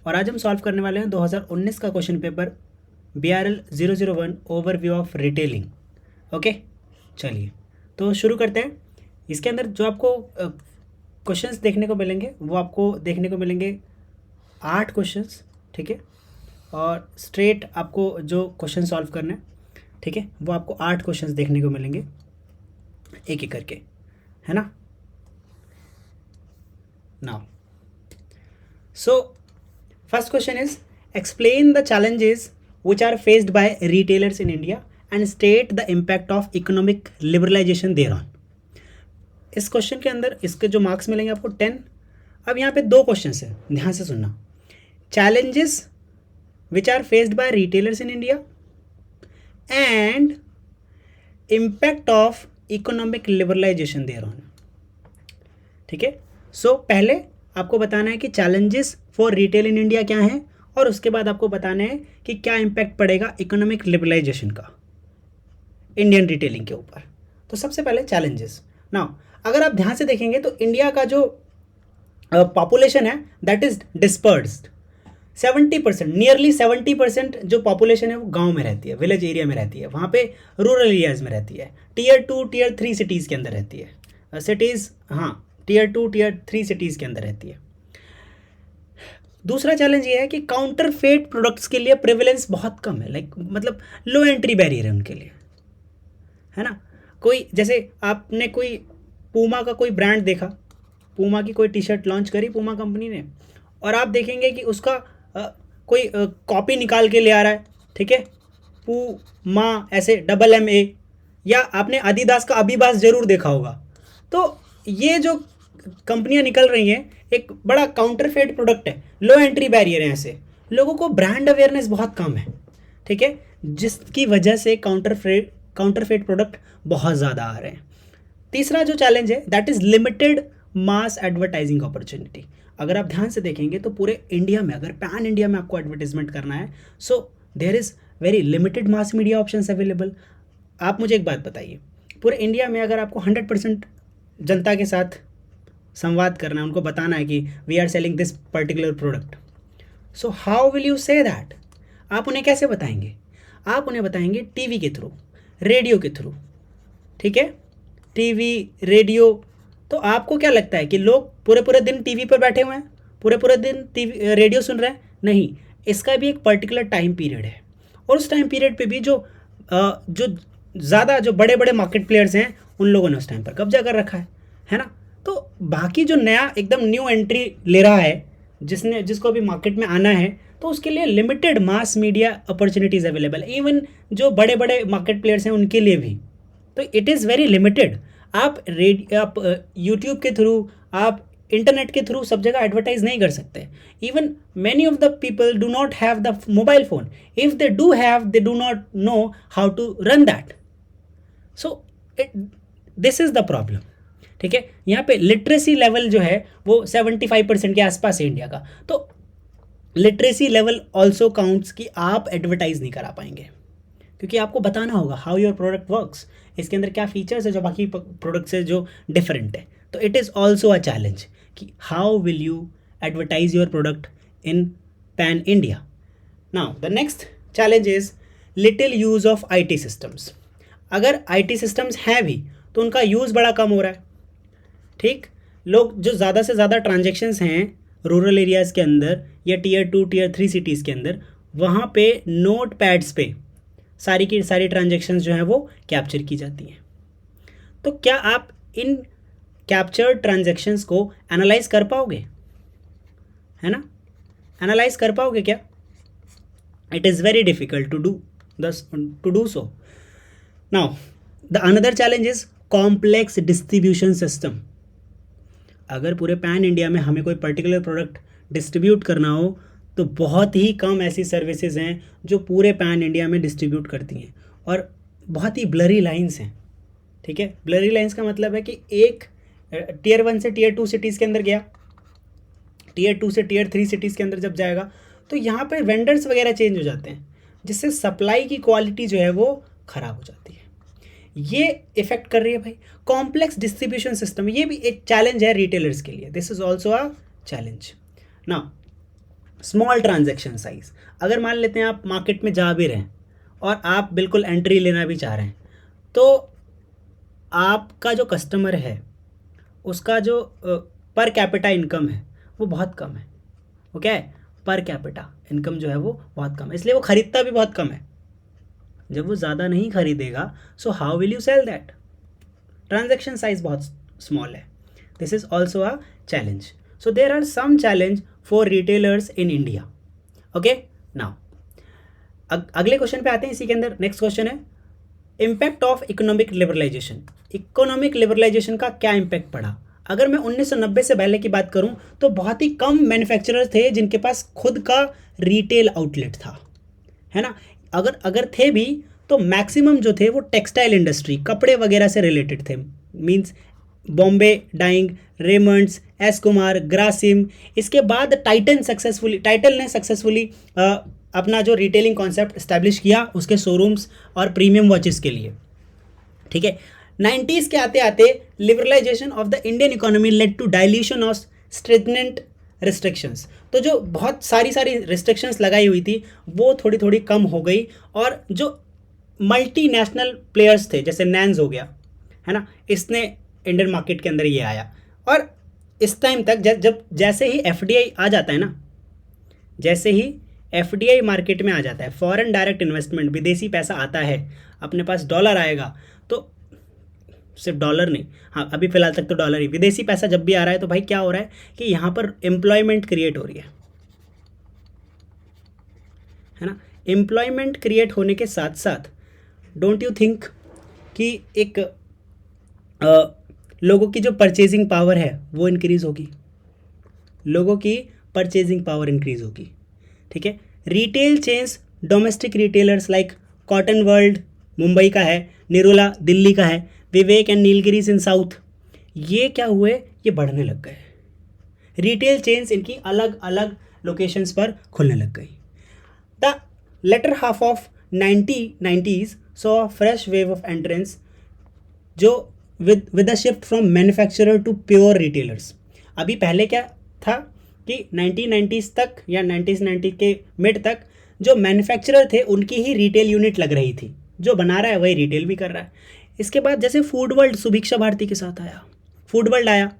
और आज हम सॉल्व करने वाले हैं 2019 का question paper BRL 001 overview of retailing. Okay, चलिए तो शुरू करते हैं। इसके अंदर जो आपको क्वेश्चंस देखने को मिलेंगे वो आपको देखने को मिलेंगे 8 क्वेश्चंस, ठीक है। और स्ट्रेट आपको जो क्वेश्चन सॉल्व करना है, ठीक है, वो आपको 8 क्वेश्चंस देखने को मिलेंगे एक एक करके, है ना। Now so first question is explain the challenges which are faced by retailers in India and state the impact of economic liberalization thereon। इस क्वेश्चन के अंदर इसके जो मार्क्स मिलेंगे आपको 10। अब यहाँ पे 2 क्वेश्चन है, ध्यान से सुनना। Challenges which are faced by retailers in India and impact of economic liberalisation thereon, ठीक है। सो पहले आपको बताना है कि challenges for retail in India क्या हैं, और उसके बाद आपको बताना है कि क्या इम्पैक्ट पड़ेगा इकोनॉमिक लिबरलाइजेशन का इंडियन रिटेलिंग के ऊपर। तो सबसे पहले चैलेंजेस। नाउ अगर आप ध्यान से देखेंगे तो इंडिया का जो पॉपुलेशन है दैट इज डिस्पर्स्ड। 70%, नियरली 70% जो पॉपुलेशन है वो गांव में रहती है, विलेज एरिया में रहती है, वहाँ पे रूरल एरियाज़ में रहती है, टियर 2 टियर 3 सिटीज़ के अंदर रहती है, सिटीज़, हाँ, टियर 2 टियर 3 सिटीज़ के अंदर रहती है। दूसरा चैलेंज ये है कि काउंटरफेट प्रोडक्ट्स के लिए प्रेवलेंस बहुत कम है, लाइक मतलब लो एंट्री बैरियर है उनके लिए, है ना। कोई जैसे आपने कोई पूमा का कोई ब्रांड देखा, पूमा की कोई टी शर्ट लॉन्च करी पूमा कंपनी ने, और आप देखेंगे कि उसका कोई कॉपी निकाल के ले आ रहा है, ठीक है, पूमा ऐसे MMA, या आपने आदिदास का अबीबास जरूर देखा होगा। तो ये जो कंपनियां निकल रही हैं एक बड़ा काउंटरफेट प्रोडक्ट है, लो एंट्री बैरियर है, ऐसे लोगों को ब्रांड अवेयरनेस बहुत कम है, ठीक है, जिसकी वजह से काउंटरफेट प्रोडक्ट बहुत ज़्यादा आ रहे हैं। तीसरा जो चैलेंज है that is limited mass advertising opportunity. अगर आप ध्यान से देखेंगे तो पूरे इंडिया में, अगर पैन इंडिया में आपको एडवर्टाइजमेंट करना है, so there is very limited mass media options available. आप मुझे एक बात बताइए, पूरे इंडिया में अगर आपको 100% जनता के साथ संवाद करना है, उनको बताना है कि we are selling this particular product, so how will you say that? आप उन्हें कैसे बताएंगे? आप उन्हें बताएंगे टीवी के थ्रू, रेडियो के थ्रू, ठीक है, टीवी, रेडियो। तो आपको क्या लगता है कि लोग पूरे पूरे दिन टीवी पर बैठे हुए हैं, पूरे पूरे दिन टीवी रेडियो सुन रहे हैं? नहीं, इसका भी एक पर्टिकुलर टाइम पीरियड है, और उस टाइम पीरियड पे भी जो ज़्यादा जो बड़े बड़े मार्केट प्लेयर्स हैं उन लोगों ने उस टाइम पर कब्जा कर रखा है ना। तो बाकी जो नया एकदम न्यू एंट्री ले रहा है, जिसको अभी मार्केट में आना है, तो उसके लिए limited mass media opportunities available है, इवन जो बड़े बड़े मार्केट प्लेयर्स हैं उनके लिए भी। तो इट इज़ वेरी लिमिटेड। आप यूट्यूब के थ्रू, आप इंटरनेट के थ्रू सब जगह एडवर्टाइज नहीं कर सकते। Even many of the people do not have the mobile phone, if they do have, they do not know how to run that. So this is the problem, ठीक है। यहाँ पे लिटरेसी लेवल जो है वो 75% के आसपास है इंडिया का। तो लिटरेसी लेवल ऑल्सो काउंट्स कि आप एडवर्टाइज नहीं करा पाएंगे, क्योंकि आपको बताना होगा हाउ योर प्रोडक्ट वर्क्स, इसके अंदर क्या फीचर्स है जो बाकी प्रोडक्ट से जो डिफरेंट है। तो it is also a challenge कि how will you advertise your product in pan India. Now the next challenge is little use of IT systems. अगर IT सिस्टम्स हैं भी तो उनका यूज़ बड़ा कम हो रहा है, ठीक। लोग जो ज़्यादा से ज़्यादा ट्रांजेक्शन्स हैं रूरल एरियाज़ के अंदर या टियर 2 टियर 3 सिटीज़ के अंदर, वहाँ पे नोट पैड्स पे सारी की सारी ट्रांजेक्शन्स जो हैं वो कैप्चर की जाती हैं। तो क्या आप इन कैप्चर्ड ट्रांजेक्शन्स को एनालाइज कर पाओगे, है ना? एनालाइज कर पाओगे क्या? It is very difficult to do so. Now the another challenge is complex distribution system. अगर पूरे पैन इंडिया में हमें कोई पर्टिकुलर प्रोडक्ट डिस्ट्रीब्यूट करना हो तो बहुत ही कम ऐसी सर्विसेज हैं जो पूरे पैन इंडिया में डिस्ट्रीब्यूट करती हैं, और बहुत ही ब्लरी लाइंस हैं, ठीक है। ब्लरी लाइंस का मतलब है कि एक टियर 1 से टियर 2 सिटीज़ के अंदर गया, टियर 2 से टियर 3 सिटीज़ के अंदर जब जाएगा तो यहाँ पर वेंडर्स वगैरह चेंज हो जाते हैं, जिससे सप्लाई की क्वालिटी जो है वो ख़राब हो जाती है। ये इफेक्ट कर रही है भाई कॉम्प्लेक्स डिस्ट्रीब्यूशन सिस्टम। ये भी एक चैलेंज है रिटेलर्स के लिए, this is also a challenge. Now small transaction size. अगर मान लेते हैं आप मार्केट में जा भी रहे हैं और आप बिल्कुल एंट्री लेना भी चाह रहे हैं, तो आपका जो कस्टमर है उसका जो पर कैपिटा इनकम है वो बहुत कम है। वो क्या है? पर कैपिटा इनकम जो है वो बहुत कम है, इसलिए वो ख़रीदता भी बहुत कम है। जब वो ज़्यादा नहीं खरीदेगा, so how will you sell that? Transaction size बहुत स्मॉल है। This is also a challenge. So there are some challenge for retailers in India. Okay, now अगले क्वेश्चन पे आते हैं। इसी के अंदर नेक्स्ट क्वेश्चन है impact of economic liberalisation. Economic liberalisation का क्या इम्पैक्ट पड़ा? अगर मैं 1990 से पहले की बात करूं तो बहुत ही कम मैन्युफैक्चरर थे जिनके पास खुद का रिटेल आउटलेट था, है ना। अगर थे भी तो मैक्सिमम जो थे वो टेक्सटाइल इंडस्ट्री, कपड़े वगैरह से रिलेटेड थे। Means Bombay Dyeing, Raymonds, S Kumar, Grasim. इसके बाद टाइटन ने सक्सेसफुली अपना जो रिटेलिंग कॉन्सेप्ट इस्टेब्लिश किया उसके शोरूम्स और प्रीमियम वॉचेस के लिए, ठीक है। 90s के आते आते liberalisation of the Indian economy led to dilution of stringent restrictions. तो जो बहुत सारी रिस्ट्रिक्शंस लगाई हुई थी वो थोड़ी थोड़ी कम हो गई, और जो मल्टीनेशनल प्लेयर्स थे जैसे नैन्स हो गया, है ना, इसने इंडियन मार्केट के अंदर ये आया। और इस टाइम तक जब जैसे ही एफडीआई आ जाता है ना, जैसे ही एफडीआई मार्केट में आ जाता है, फॉरेन डायरेक्ट इन्वेस्टमेंट, विदेशी पैसा आता है, अपने पास डॉलर आएगा, तो सिर्फ डॉलर नहीं, हाँ अभी फ़िलहाल तक तो डॉलर ही, विदेशी पैसा जब भी आ रहा है तो भाई क्या हो रहा है कि यहाँ पर एम्प्लॉयमेंट क्रिएट हो रही है ना। एम्प्लॉयमेंट क्रिएट होने के साथ साथ डोंट यू थिंक कि एक लोगों की जो परचेजिंग पावर है वो इंक्रीज़ होगी, लोगों की परचेजिंग पावर इंक्रीज़ होगी, ठीक है। Retail chains, domestic retailers like cotton world Mumbai का है, निरोला दिल्ली का है, विवेक एंड नीलगिरीज इन साउथ, ये क्या हुए, ये बढ़ने लग गए। रिटेल चेन्स इनकी अलग अलग लोकेशंस पर खुलने लग गई। The latter half of 1990s saw a fresh wave of entrants जो with a shift from manufacturer to pure retailers. अभी पहले क्या था कि 1990s तक या 1990 के मिड तक जो मैन्युफैक्चरर थे उनकी ही रिटेल यूनिट लग रही थी, जो बना रहा है वही रिटेल भी कर रहा है। इसके बाद जैसे फूड वर्ल्ड सुभिक्षा भारती के साथ आया, फूड वर्ल्ड आया,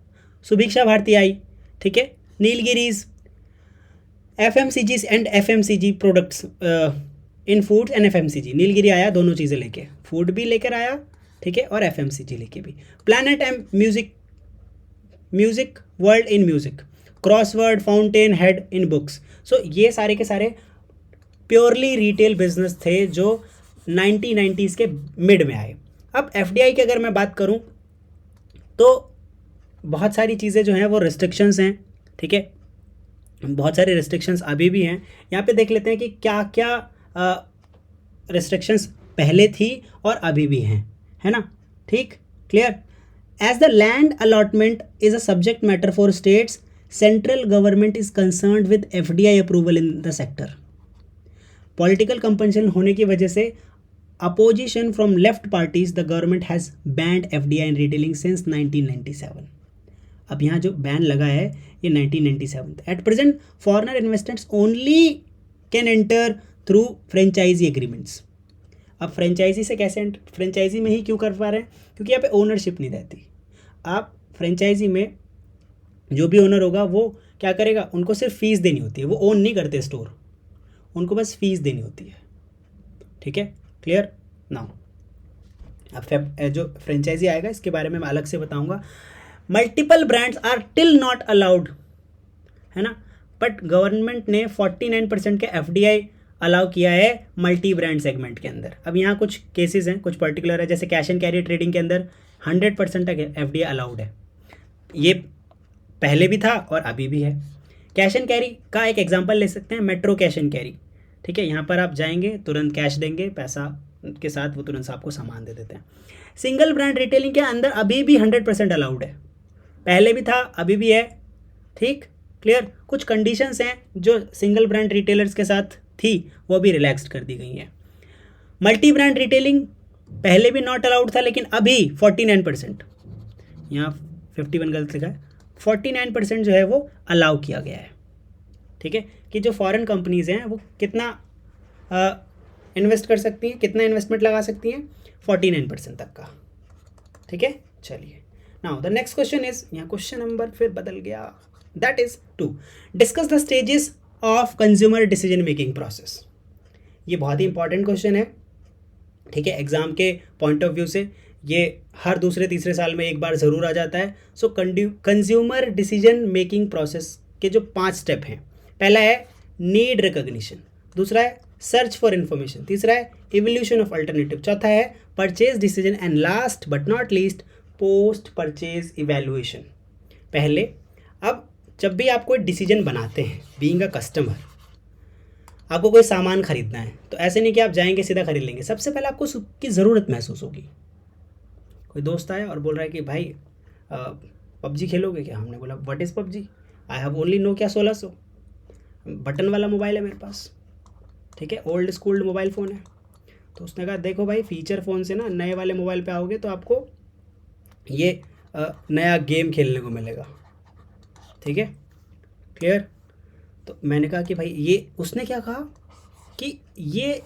सुभिक्षा भारती आई, ठीक है, Nilgiris, FMCGs and FMCG products in foods and FMCG, Nilgiri आया दोनों चीज़ें लेके, फूड भी लेकर आया, ठीक है, और एफएमसीजी लेके भी। Planet and music world in music, Crossword, Fountainhead in books. So ये सारे के सारे प्योरली रिटेल बिजनेस थे जो 1990s के मिड में आए। अब एफडीआई की अगर मैं बात करूं तो बहुत सारी चीज़ें जो हैं वो रिस्ट्रिक्शंस हैं, ठीक है, बहुत सारे रिस्ट्रिक्शंस अभी भी हैं। यहाँ पे देख लेते हैं कि क्या क्या रिस्ट्रिक्शंस पहले थी और अभी भी हैं, है ना, ठीक, clear. As the land allotment is a subject matter for states, central government is concerned with FDI approval in the sector. Political compulsion होने की वजह से opposition from left parties, the government has banned FDI in retailing since 1997। अब यहाँ जो ban लगा है ये 1997। At present foreigner investors only can enter through franchisee agreements. अब फ्रेंचाइजी से कैसे फ्रेंचाइजी में ही क्यों कर पा रहे हैं? क्योंकि यहाँ पे ओनरशिप नहीं रहती। आप फ्रेंचाइजी में जो भी ओनर होगा वो क्या करेगा, उनको सिर्फ फीस देनी होती है, वो ओन नहीं करते स्टोर, उनको बस फीस देनी होती है, ठीक है, क्लियर। नाउ अब जो फ्रेंचाइजी आएगा इसके बारे में मैं अलग से बताऊंगा। Multiple brands are till not allowed, है ना, बट गवर्नमेंट ने 49% के एफडीआई अलाउ किया है मल्टी ब्रांड सेगमेंट के अंदर। अब यहाँ कुछ केसेस हैं, कुछ पर्टिकुलर है, जैसे कैश एंड कैरी ट्रेडिंग के अंदर 100% तक एफडीआई अलाउड है। ये पहले भी था और अभी भी है। कैश एंड कैरी का एक एग्जांपल ले सकते हैं, मेट्रो कैश एंड कैरी, ठीक है, यहाँ पर आप जाएंगे तुरंत कैश देंगे, पैसा के साथ वो तुरंत आपको सामान दे देते हैं। सिंगल ब्रांड रिटेलिंग के अंदर अभी भी 100% अलाउड है, पहले भी था अभी भी है, ठीक, क्लियर। कुछ कंडीशंस हैं जो सिंगल ब्रांड रिटेलर्स के साथ थी वो भी रिलैक्स्ड कर दी गई हैं। मल्टी ब्रांड रिटेलिंग पहले भी नॉट अलाउड था लेकिन अभी 49%, यहाँ 51 गलत लिखा है, 49% जो है वो अलाउ किया गया है, ठीक है, कि जो फॉरेन कंपनीज़ हैं वो कितना इन्वेस्ट कर सकती हैं, कितना इन्वेस्टमेंट लगा सकती हैं, 49% तक का। ठीक है, चलिए now the next question is, यहाँ क्वेश्चन नंबर फिर बदल गया, that is 2, discuss the stages of consumer decision making process. ये बहुत ही इंपॉर्टेंट क्वेश्चन है, ठीक है, एग्जाम के पॉइंट ऑफ व्यू से ये हर दूसरे तीसरे साल में एक बार ज़रूर आ जाता है। सो कंज्यूमर डिसीजन मेकिंग प्रोसेस के जो 5 स्टेप हैं, पहला है नीड रिकॉग्निशन, दूसरा है सर्च फॉर इन्फॉर्मेशन, तीसरा है इवोल्यूशन ऑफ अल्टरनेटिव, चौथा है purchase decision and last but not least post purchase evaluation. पहले, अब जब भी आप कोई डिसीजन बनाते हैं, बीइंग अ कस्टमर, आपको कोई सामान खरीदना है तो ऐसे नहीं कि आप जाएंगे सीधा खरीद लेंगे, सबसे पहले आपको उसकी ज़रूरत महसूस होगी। कोई दोस्त आया और बोल रहा है कि भाई पबजी खेलोगे क्या? हमने बोला what is PUBG, I have only Nokia 1600, button वाला मोबाइल है मेरे पास, ठीक है, ओल्ड स्कूल्ड मोबाइल फ़ोन है। तो उसने कहा देखो भाई, फीचर फ़ोन से ना नए वाले मोबाइल पे आओगे तो आपको ये नया गेम खेलने को मिलेगा, ठीक है, क्लियर। तो मैंने कहा कि भाई ये, उसने क्या कहा कि ये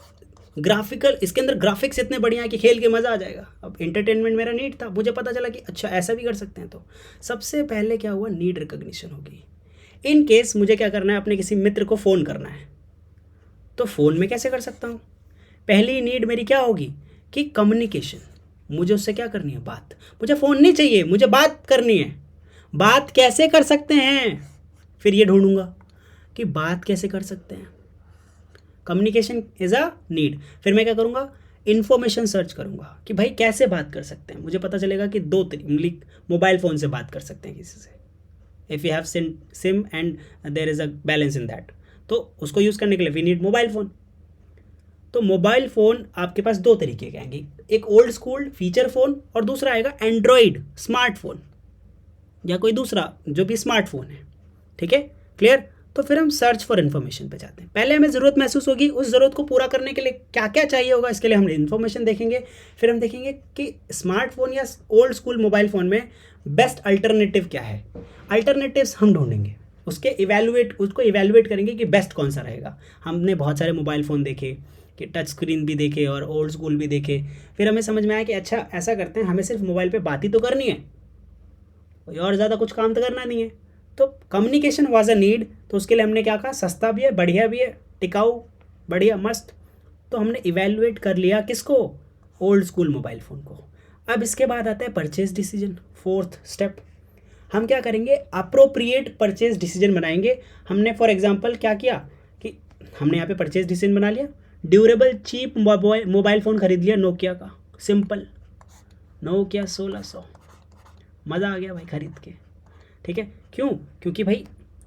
ग्राफिकल, इसके अंदर ग्राफिक्स इतने बढ़िया है कि खेल के मज़ा आ जाएगा। अब एंटरटेनमेंट मेरा नीड था, मुझे पता चला कि अच्छा ऐसा भी कर सकते हैं। तो सबसे पहले क्या हुआ, नीड रिकॉग्निशन होगी। इन केस मुझे क्या करना है, अपने किसी मित्र को फ़ोन करना है, तो फ़ोन में कैसे कर सकता हूँ? पहली नीड मेरी क्या होगी कि कम्युनिकेशन, मुझे उससे क्या करनी है, बात। मुझे फ़ोन नहीं चाहिए, मुझे बात करनी है। बात कैसे कर सकते हैं, फिर ये ढूंढूंगा कि बात कैसे कर सकते हैं। Communication is a need. फिर मैं क्या करूँगा, इन्फॉर्मेशन सर्च करूँगा कि भाई कैसे बात कर सकते हैं। मुझे पता चलेगा कि 2 तरीके, मोबाइल फ़ोन से बात कर सकते हैं किसी से, if you have SIM and there is a balance in that, तो उसको यूज़ करने के लिए वी नीड मोबाइल फ़ोन। तो मोबाइल फ़ोन आपके पास 2 तरीके के आएंगे, एक ओल्ड स्कूल फीचर फ़ोन और दूसरा आएगा एंड्रॉयड स्मार्टफोन या कोई दूसरा जो भी स्मार्टफोन है, ठीक है, क्लियर। तो फिर हम सर्च फॉर इन्फॉर्मेशन पे जाते हैं। पहले हमें ज़रूरत महसूस होगी, उस ज़रूरत को पूरा करने के लिए क्या क्या चाहिए होगा, इसके लिए हम इन्फॉर्मेशन देखेंगे। फिर हम देखेंगे कि स्मार्टफोन या ओल्ड स्कूल मोबाइल फ़ोन में बेस्ट अल्टरनेटिव क्या है, अल्टरनेटिव्स हम ढूंढेंगे, उसको इवेलुएट करेंगे कि बेस्ट कौन सा रहेगा। हमने बहुत सारे मोबाइल फ़ोन देखे, कि टच स्क्रीन भी देखे और ओल्ड स्कूल भी देखे। फिर हमें समझ में आया कि अच्छा ऐसा करते हैं, हमें सिर्फ मोबाइल पे बात ही तो करनी है, कोई और ज़्यादा कुछ काम तो करना नहीं है। तो कम्युनिकेशन वाज अ नीड, तो उसके लिए हमने क्या कहा, सस्ता भी है, बढ़िया भी है, टिकाऊ, बढ़िया, मस्त। तो हमने इवेलुएट कर लिया किसको, ओल्ड स्कूल मोबाइल फ़ोन को। अब इसके बाद आता है परचेज डिसीजन, 4th स्टेप। हम क्या करेंगे, अप्रोप्रिएट परचेज डिसीजन बनाएंगे। हमने फॉर एग्जांपल क्या किया कि हमने यहाँ पे परचेज डिसीजन बना लिया, ड्यूरेबल चीप मोबाइल फ़ोन खरीद लिया नोकिया का, सिंपल नोकिया 1600, मज़ा आ गया भाई खरीद के, ठीक है। क्यों? क्योंकि भाई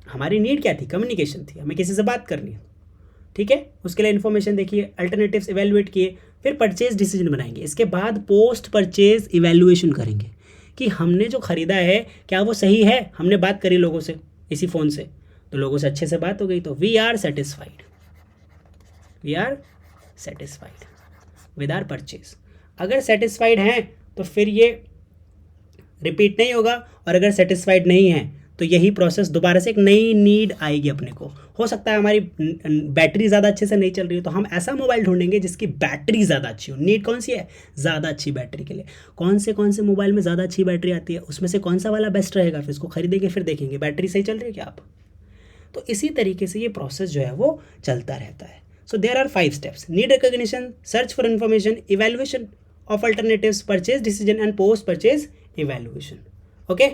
हमारी नीड क्या थी, कम्युनिकेशन थी, हमें किसी से बात करनी है, ठीक है। उसके लिए इन्फॉर्मेशन देखिए, अल्टरनेटिव्स इवेलुएट किए, फिर परचेज डिसीजन बनाएंगे। इसके बाद पोस्ट परचेज इवेलुएशन करेंगे कि हमने जो ख़रीदा है क्या वो सही है। हमने बात करी लोगों से इसी फ़ोन से, तो लोगों से अच्छे से बात हो गई, तो we are satisfied with our purchase. अगर सेटिस्फाइड हैं तो फिर ये रिपीट नहीं होगा, और अगर सेटिस्फाइड नहीं है तो यही प्रोसेस दोबारा से एक नई नीड आएगी अपने को। हो सकता है हमारी बैटरी ज़्यादा अच्छे से नहीं चल रही हो, तो हम ऐसा मोबाइल ढूंढेंगे जिसकी बैटरी ज़्यादा अच्छी हो। नीड कौन सी है, ज़्यादा अच्छी बैटरी के लिए। कौन से मोबाइल में ज़्यादा अच्छी बैटरी आती है, उसमें से कौन सा वाला बेस्ट रहेगा, फिर इसको खरीदेंगे, फिर देखेंगे बैटरी सही चल रही है क्या आप। तो इसी तरीके से ये प्रोसेस जो है वो चलता रहता है। So there are 5 steps, need recognition, search for information, evaluation of alternatives, purchase decision and post purchase evaluation. Okay,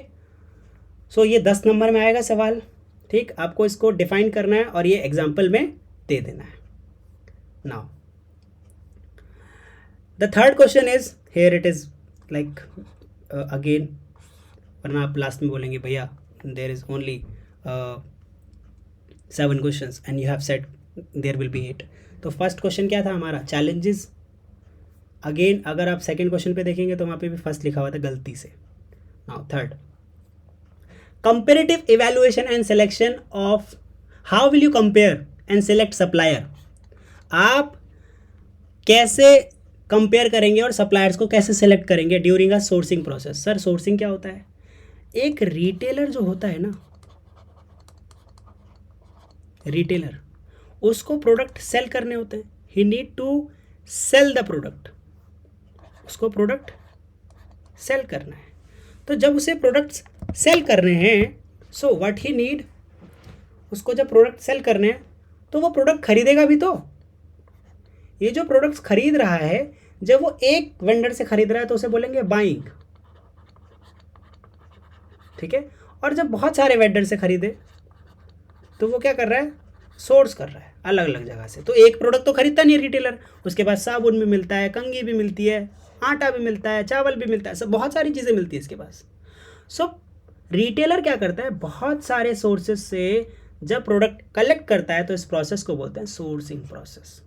so ये 10 नंबर में आएगा सवाल, ठीक। आपको इसको डिफाइन करना है और ये एग्जाम्पल में दे देना है। Now the third question is here, it is like again, वरना आप लास्ट में बोलेंगे भैया there is only 7 questions and you have said there will be 8। तो फर्स्ट क्वेश्चन क्या था हमारा, चैलेंजेस। अगेन अगर आप सेकंड क्वेश्चन पे देखेंगे तो वहाँ पे भी फर्स्ट लिखा हुआ था गलती से। Now third, comparative evaluation and selection of, how will you compare and select supplier. आप कैसे कंपेयर करेंगे और सप्लायर्स को कैसे सिलेक्ट करेंगे during a sourcing process. Sir sourcing क्या होता है, एक रिटेलर जो होता है ना, रिटेलर, उसको प्रोडक्ट सेल करने होते हैं, he need to sell the product, उसको प्रोडक्ट सेल करना है। तो जब उसे प्रोडक्ट्स सेल करने हैं, सो व्हाट ही नीड, उसको जब प्रोडक्ट सेल करने हैं तो वो प्रोडक्ट खरीदेगा भी। तो ये जो प्रोडक्ट्स खरीद रहा है, जब वो एक वेंडर से खरीद रहा है तो उसे बोलेंगे बाइंग, ठीक है। और जब बहुत सारे वेंडर से खरीदे तो वो क्या कर रहा है, सोर्स कर रहा है अलग अलग जगह से। तो एक प्रोडक्ट तो खरीदता नहीं रिटेलर, उसके पास साबुन भी मिलता है, कंघी भी मिलती है, आटा भी मिलता है, चावल भी मिलता है, सब बहुत सारी चीज़ें मिलती है इसके पास। सो रिटेलर क्या करता है, बहुत सारे सोर्सेज से जब प्रोडक्ट कलेक्ट करता है तो इस प्रोसेस को बोलते हैं सोर्सिंग प्रोसेस।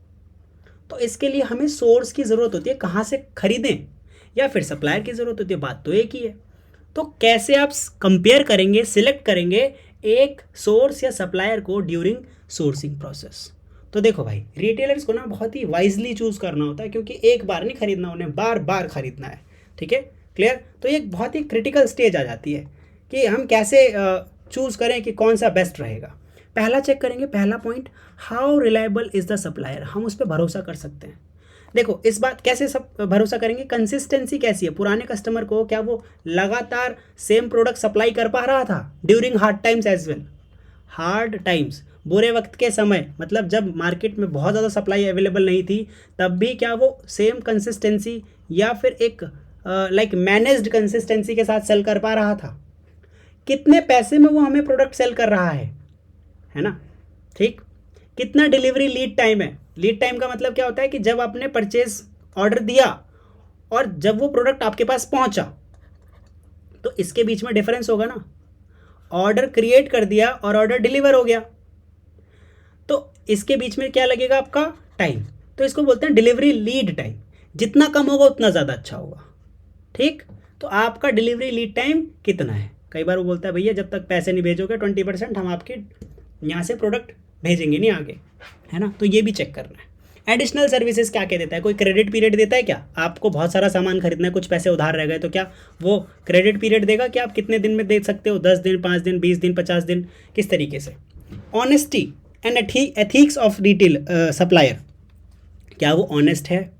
तो इसके लिए हमें सोर्स की ज़रूरत होती है, कहाँ से खरीदें, या फिर सप्लायर की ज़रूरत होती है, बात तो एक ही है। तो कैसे आप कंपेयर करेंगे, सिलेक्ट करेंगे एक सोर्स या सप्लायर को ड्यूरिंग सोर्सिंग प्रोसेस। तो देखो भाई, रिटेलर्स को ना बहुत ही वाइजली चूज़ करना होता है, क्योंकि एक बार नहीं खरीदना, उन्हें बार बार खरीदना है, ठीक है, क्लियर। तो ये बहुत ही क्रिटिकल स्टेज आ जाती है कि हम कैसे चूज़ करें कि कौन सा बेस्ट रहेगा। पहला चेक करेंगे, पहला point, how reliable is the supplier, हम उस पर भरोसा कर सकते हैं। देखो इस बात कैसे सब भरोसा करेंगे, कंसिस्टेंसी कैसी है, पुराने कस्टमर को क्या वो लगातार सेम प्रोडक्ट सप्लाई कर पा रहा था during hard times as well, hard times, बुरे वक्त के समय, मतलब जब मार्केट में बहुत ज़्यादा सप्लाई अवेलेबल नहीं थी, तब भी क्या वो सेम कंसिस्टेंसी या फिर एक लाइक मैनेज्ड कंसिस्टेंसी के साथ सेल कर पा रहा था, कितने पैसे में वो हमें प्रोडक्ट सेल कर रहा है ना, ठीक, कितना डिलीवरी लीड टाइम है। लीड टाइम का मतलब क्या होता है कि जब आपने परचेज ऑर्डर दिया और जब वो प्रोडक्ट आपके पास पहुंचा, तो इसके बीच में डिफरेंस होगा ना, ऑर्डर क्रिएट कर दिया और ऑर्डर डिलीवर हो गया, तो इसके बीच में क्या लगेगा, आपका टाइम। तो इसको बोलते हैं डिलीवरी लीड टाइम, जितना कम होगा उतना ज़्यादा अच्छा होगा, ठीक। तो आपका डिलीवरी लीड टाइम कितना है, कई बार वो बोलता है भैया जब तक पैसे नहीं भेजोगे 20% हम आपके यहाँ से प्रोडक्ट भेजेंगे नहीं आगे, है ना। तो ये भी चेक करना है। एडिशनल सर्विसेज क्या क्या देता है, कोई क्रेडिट पीरियड देता है क्या, आपको बहुत सारा सामान खरीदना है, कुछ पैसे उधार रह गए, तो क्या वो क्रेडिट पीरियड देगा कि आप कितने दिन में दे सकते हो, 10 दिन, 5 दिन, 20 दिन, 50 दिन, किस तरीके से। Honesty and ethics of retail supplier, क्या वो ऑनेस्ट है,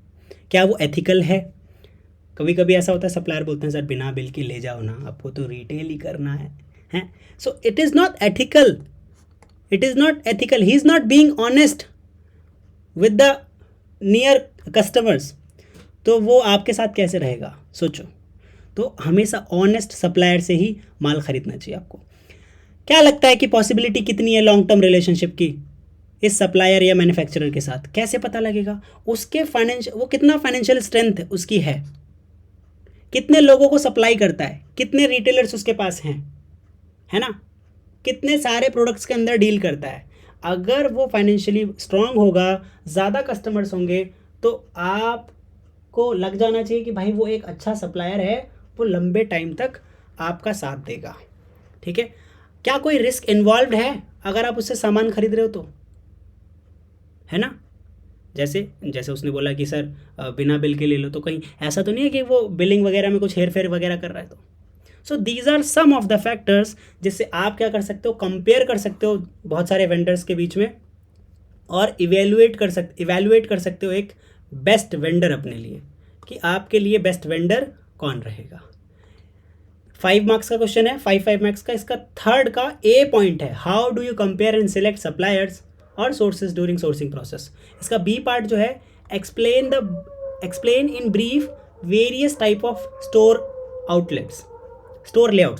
क्या वो एथिकल है। कभी कभी ऐसा होता है सप्लायर बोलते हैं सर बिना बिल के ले जाओ ना, आपको तो रिटेल ही करना है। सो it is not ethical, it is not ethical, he is not being honest with the near customers, तो वो आपके साथ कैसे रहेगा, सोचो। तो हमेशा ऑनेस्ट सप्लायर से ही माल खरीदना चाहिए आपको। क्या लगता है कि पॉसिबिलिटी कितनी है लॉन्ग टर्म रिलेशनशिप की इस सप्लायर या मैन्युफैक्चरर के साथ, कैसे पता लगेगा, उसके वो कितना फाइनेंशियल स्ट्रेंथ उसकी कितने लोगों को सप्लाई करता है, कितने रिटेलर्स उसके पास हैं, है ना, कितने सारे प्रोडक्ट्स के अंदर डील करता है। अगर वो फाइनेंशियली स्ट्रांग होगा, ज़्यादा कस्टमर्स होंगे, तो आपको लग जाना चाहिए कि भाई वो एक अच्छा सप्लायर है, वो लंबे टाइम तक आपका साथ देगा, ठीक है। क्या कोई रिस्क इन्वॉल्व है अगर आप उससे सामान खरीद रहे हो तो, है ना। जैसे उसने बोला कि सर बिना बिल के ले लो, तो कहीं ऐसा तो नहीं है कि वो बिलिंग वगैरह में कुछ हेर फेर वगैरह कर रहा है। तो so these are some of the factors जिससे आप क्या कर सकते हो, कंपेयर कर सकते हो बहुत सारे वेंडर्स के बीच में, और इवेल्युएट कर सकते हो एक बेस्ट वेंडर अपने लिए, कि आपके लिए बेस्ट वेंडर कौन रहेगा। 5 मार्क्स का क्वेश्चन है, 5 मार्क्स का। इसका थर्ड का ए पॉइंट है, how do you compare and select suppliers और सोर्सेज ड्यूरिंग सोर्सिंग प्रोसेस। इसका बी पार्ट जो है, explain in brief various type of store layout,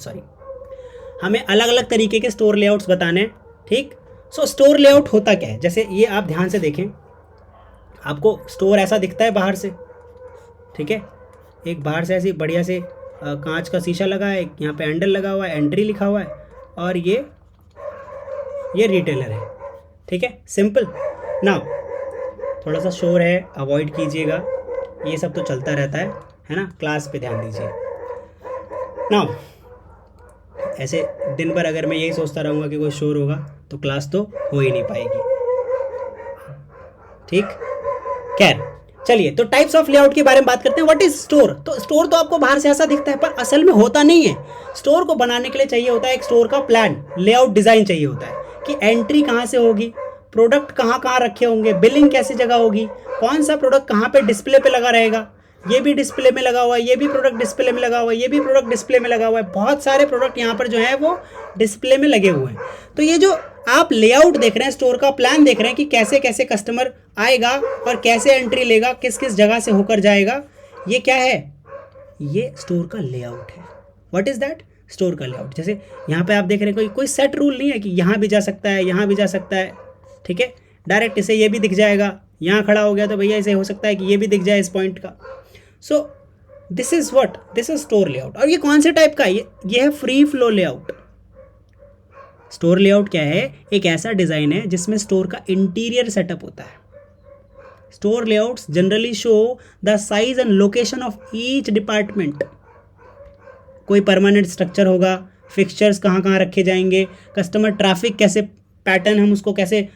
हमें अलग अलग तरीके के स्टोर लेआउट्स बताने हैं, ठीक। सो स्टोर लेआउट होता क्या है, जैसे ये आप ध्यान से देखें, आपको स्टोर ऐसा दिखता है बाहर से, ठीक है, एक बाहर से ऐसी बढ़िया से कांच का शीशा लगा है, यहाँ पे हैंडल लगा हुआ है, एंट्री लिखा हुआ है, और ये रिटेलर है, ठीक है, सिंपल। नाउ थोड़ा सा शोर है, अवॉइड कीजिएगा, ये सब तो चलता रहता है ना, क्लास पे ध्यान दीजिए। नाउ ऐसे दिन भर अगर मैं यही सोचता रहूँगा कि कोई शोर होगा तो क्लास तो हो ही नहीं पाएगी, ठीक। खैर चलिए, तो टाइप्स ऑफ लेआउट के बारे में बात करते हैं। What is store. तो स्टोर तो आपको बाहर से ऐसा दिखता है, पर असल में होता नहीं है। स्टोर को बनाने के लिए चाहिए होता है एक स्टोर का प्लान, लेआउट डिज़ाइन चाहिए होता है कि एंट्री कहाँ से होगी, प्रोडक्ट कहाँ कहाँ रखे होंगे, बिलिंग कैसी जगह होगी, कौन सा प्रोडक्ट कहाँ पे डिस्प्ले पे लगा रहेगा, ये भी डिस्प्ले में लगा हुआ है, ये भी प्रोडक्ट डिस्प्ले में लगा हुआ है, ये भी प्रोडक्ट डिस्प्ले में लगा हुआ है, बहुत सारे प्रोडक्ट यहाँ पर जो है वो डिस्प्ले में लगे हुए हैं। तो ये जो आप लेआउट देख रहे हैं, स्टोर का प्लान देख रहे हैं कि कैसे कैसे कस्टमर आएगा और कैसे एंट्री लेगा, किस किस जगह से होकर जाएगा, ये क्या है, ये स्टोर का लेआउट है। व्हाट इज दैट, स्टोर का लेआउट। जैसे यहाँ पे आप देख रहे हैं कोई सेट रूल नहीं है कि यहाँ भी जा सकता है, यहाँ भी जा सकता है, ठीक है, डायरेक्ट इसे ये भी दिख जाएगा, यहाँ खड़ा हो गया तो भैया इसे हो सकता है कि ये भी दिख जाए इस पॉइंट का। So this is what, this is store layout. और ये कौन से टाइप का है, ये है free flow layout. Store layout क्या है, एक ऐसा डिजाइन है जिसमें स्टोर का इंटीरियर सेटअप होता है। Store layouts generally show the size and location of each department. कोई परमानेंट स्ट्रक्चर होगा, फिक्सचर्स कहाँ कहाँ रखे जाएंगे, कस्टमर ट्रैफिक कैसे पैटर्न, हम उसको कैसे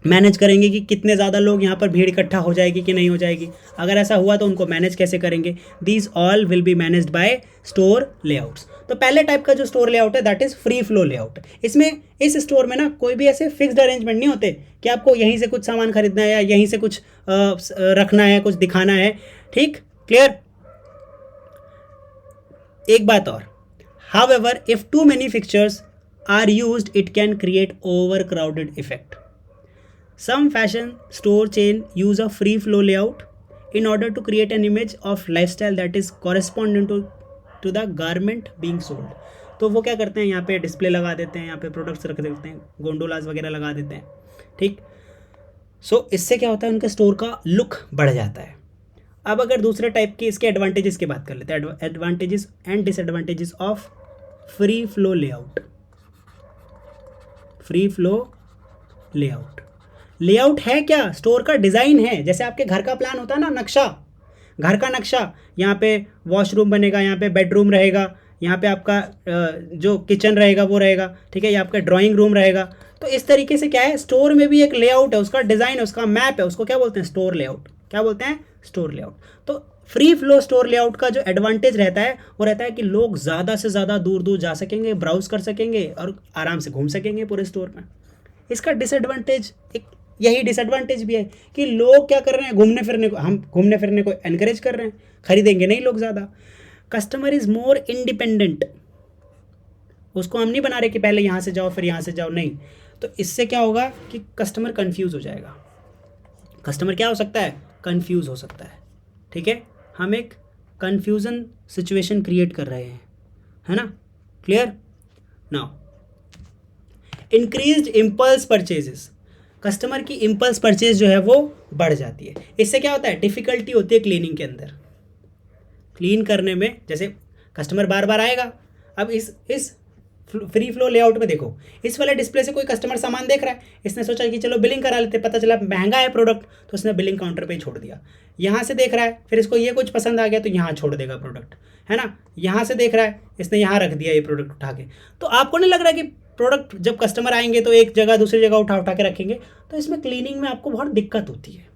मैनेज करेंगे कि कितने ज़्यादा लोग यहाँ पर भीड़ इकट्ठा हो जाएगी कि नहीं हो जाएगी, अगर ऐसा हुआ तो उनको मैनेज कैसे करेंगे, these all will be managed by store layouts. तो पहले टाइप का जो स्टोर लेआउट है that is free flow layout. इसमें इस स्टोर में ना कोई भी ऐसे फिक्स्ड अरेंजमेंट नहीं होते कि आपको यहीं से कुछ सामान खरीदना है या यहीं से कुछ रखना है, कुछ दिखाना है, ठीक, क्लियर। एक बात और, however if too many fixtures are used it can create overcrowded effect. Some fashion store chain use a free flow layout in order to create an image of lifestyle that is corresponding to the garment being sold. तो वो क्या करते हैं, यहाँ पे display लगा देते हैं, यहाँ पे प्रोडक्ट्स रख देते हैं, गोंडोलाज वगैरह लगा देते हैं, ठीक। सो इससे क्या होता है, उनके स्टोर का लुक बढ़ जाता है। अब अगर दूसरे टाइप की इसके एडवांटेजेस की बात कर लेते हैं, advantages and disadvantages of free flow layout. Free flow layout, layout है क्या, स्टोर का डिज़ाइन है। जैसे आपके घर का प्लान होता है ना, नक्शा, घर का नक्शा, यहाँ पे वॉशरूम बनेगा, यहाँ पे बेडरूम रहेगा, यहाँ पे आपका जो किचन रहेगा वो रहेगा, ठीक है, ये आपका ड्राइंग रूम रहेगा। तो इस तरीके से क्या है, स्टोर में भी एक लेआउट है, उसका डिज़ाइन है, उसका मैप है, उसको क्या बोलते हैं, स्टोर लेआउट। क्या बोलते हैं, स्टोर लेआउट। तो फ्री फ्लो स्टोर लेआउट का जो एडवांटेज रहता है वो रहता है कि लोग ज़्यादा से ज़्यादा दूर दूर जा सकेंगे, ब्राउज कर सकेंगे और आराम से घूम सकेंगे पूरे स्टोर में। इसका डिसएडवांटेज, एक यही डिसएडवांटेज भी है कि लोग क्या कर रहे हैं, घूमने फिरने को, हम घूमने फिरने को एनकरेज कर रहे हैं, खरीदेंगे नहीं लोग ज़्यादा। कस्टमर इज़ मोर इंडिपेंडेंट, उसको हम नहीं बना रहे कि पहले यहाँ से जाओ फिर यहाँ से जाओ, नहीं। तो इससे क्या होगा कि कस्टमर कन्फ्यूज़ हो जाएगा। कस्टमर क्या हो सकता है, कन्फ्यूज़ हो सकता है, ठीक है। हम एक कन्फ्यूज़न सिचुएशन क्रिएट कर रहे हैं, है ना, clear. Now increased impulse purchases, customer की इम्पल्स परचेज जो है वो बढ़ जाती है। इससे क्या होता है, डिफ़िकल्टी होती है क्लीनिंग के अंदर, क्लीन करने में। जैसे कस्टमर बार बार आएगा, अब इस फ्री फ्लो लेआउट में देखो, इस वाले डिस्प्ले से कोई कस्टमर सामान देख रहा है, इसने सोचा कि चलो बिलिंग करा लेते, पता चला महंगा है प्रोडक्ट तो उसने बिलिंग काउंटर पे ही छोड़ दिया। यहाँ से देख रहा है, फिर इसको ये कुछ पसंद आ गया तो यहाँ छोड़ देगा प्रोडक्ट, है ना। यहाँ से देख रहा है, इसने यहाँ रख दिया ये प्रोडक्ट उठा के। तो आपको नहीं लग रहा कि प्रोडक्ट जब कस्टमर आएंगे तो एक जगह दूसरी जगह उठा के रखेंगे, तो इसमें क्लीनिंग में आपको बहुत दिक्कत होती है।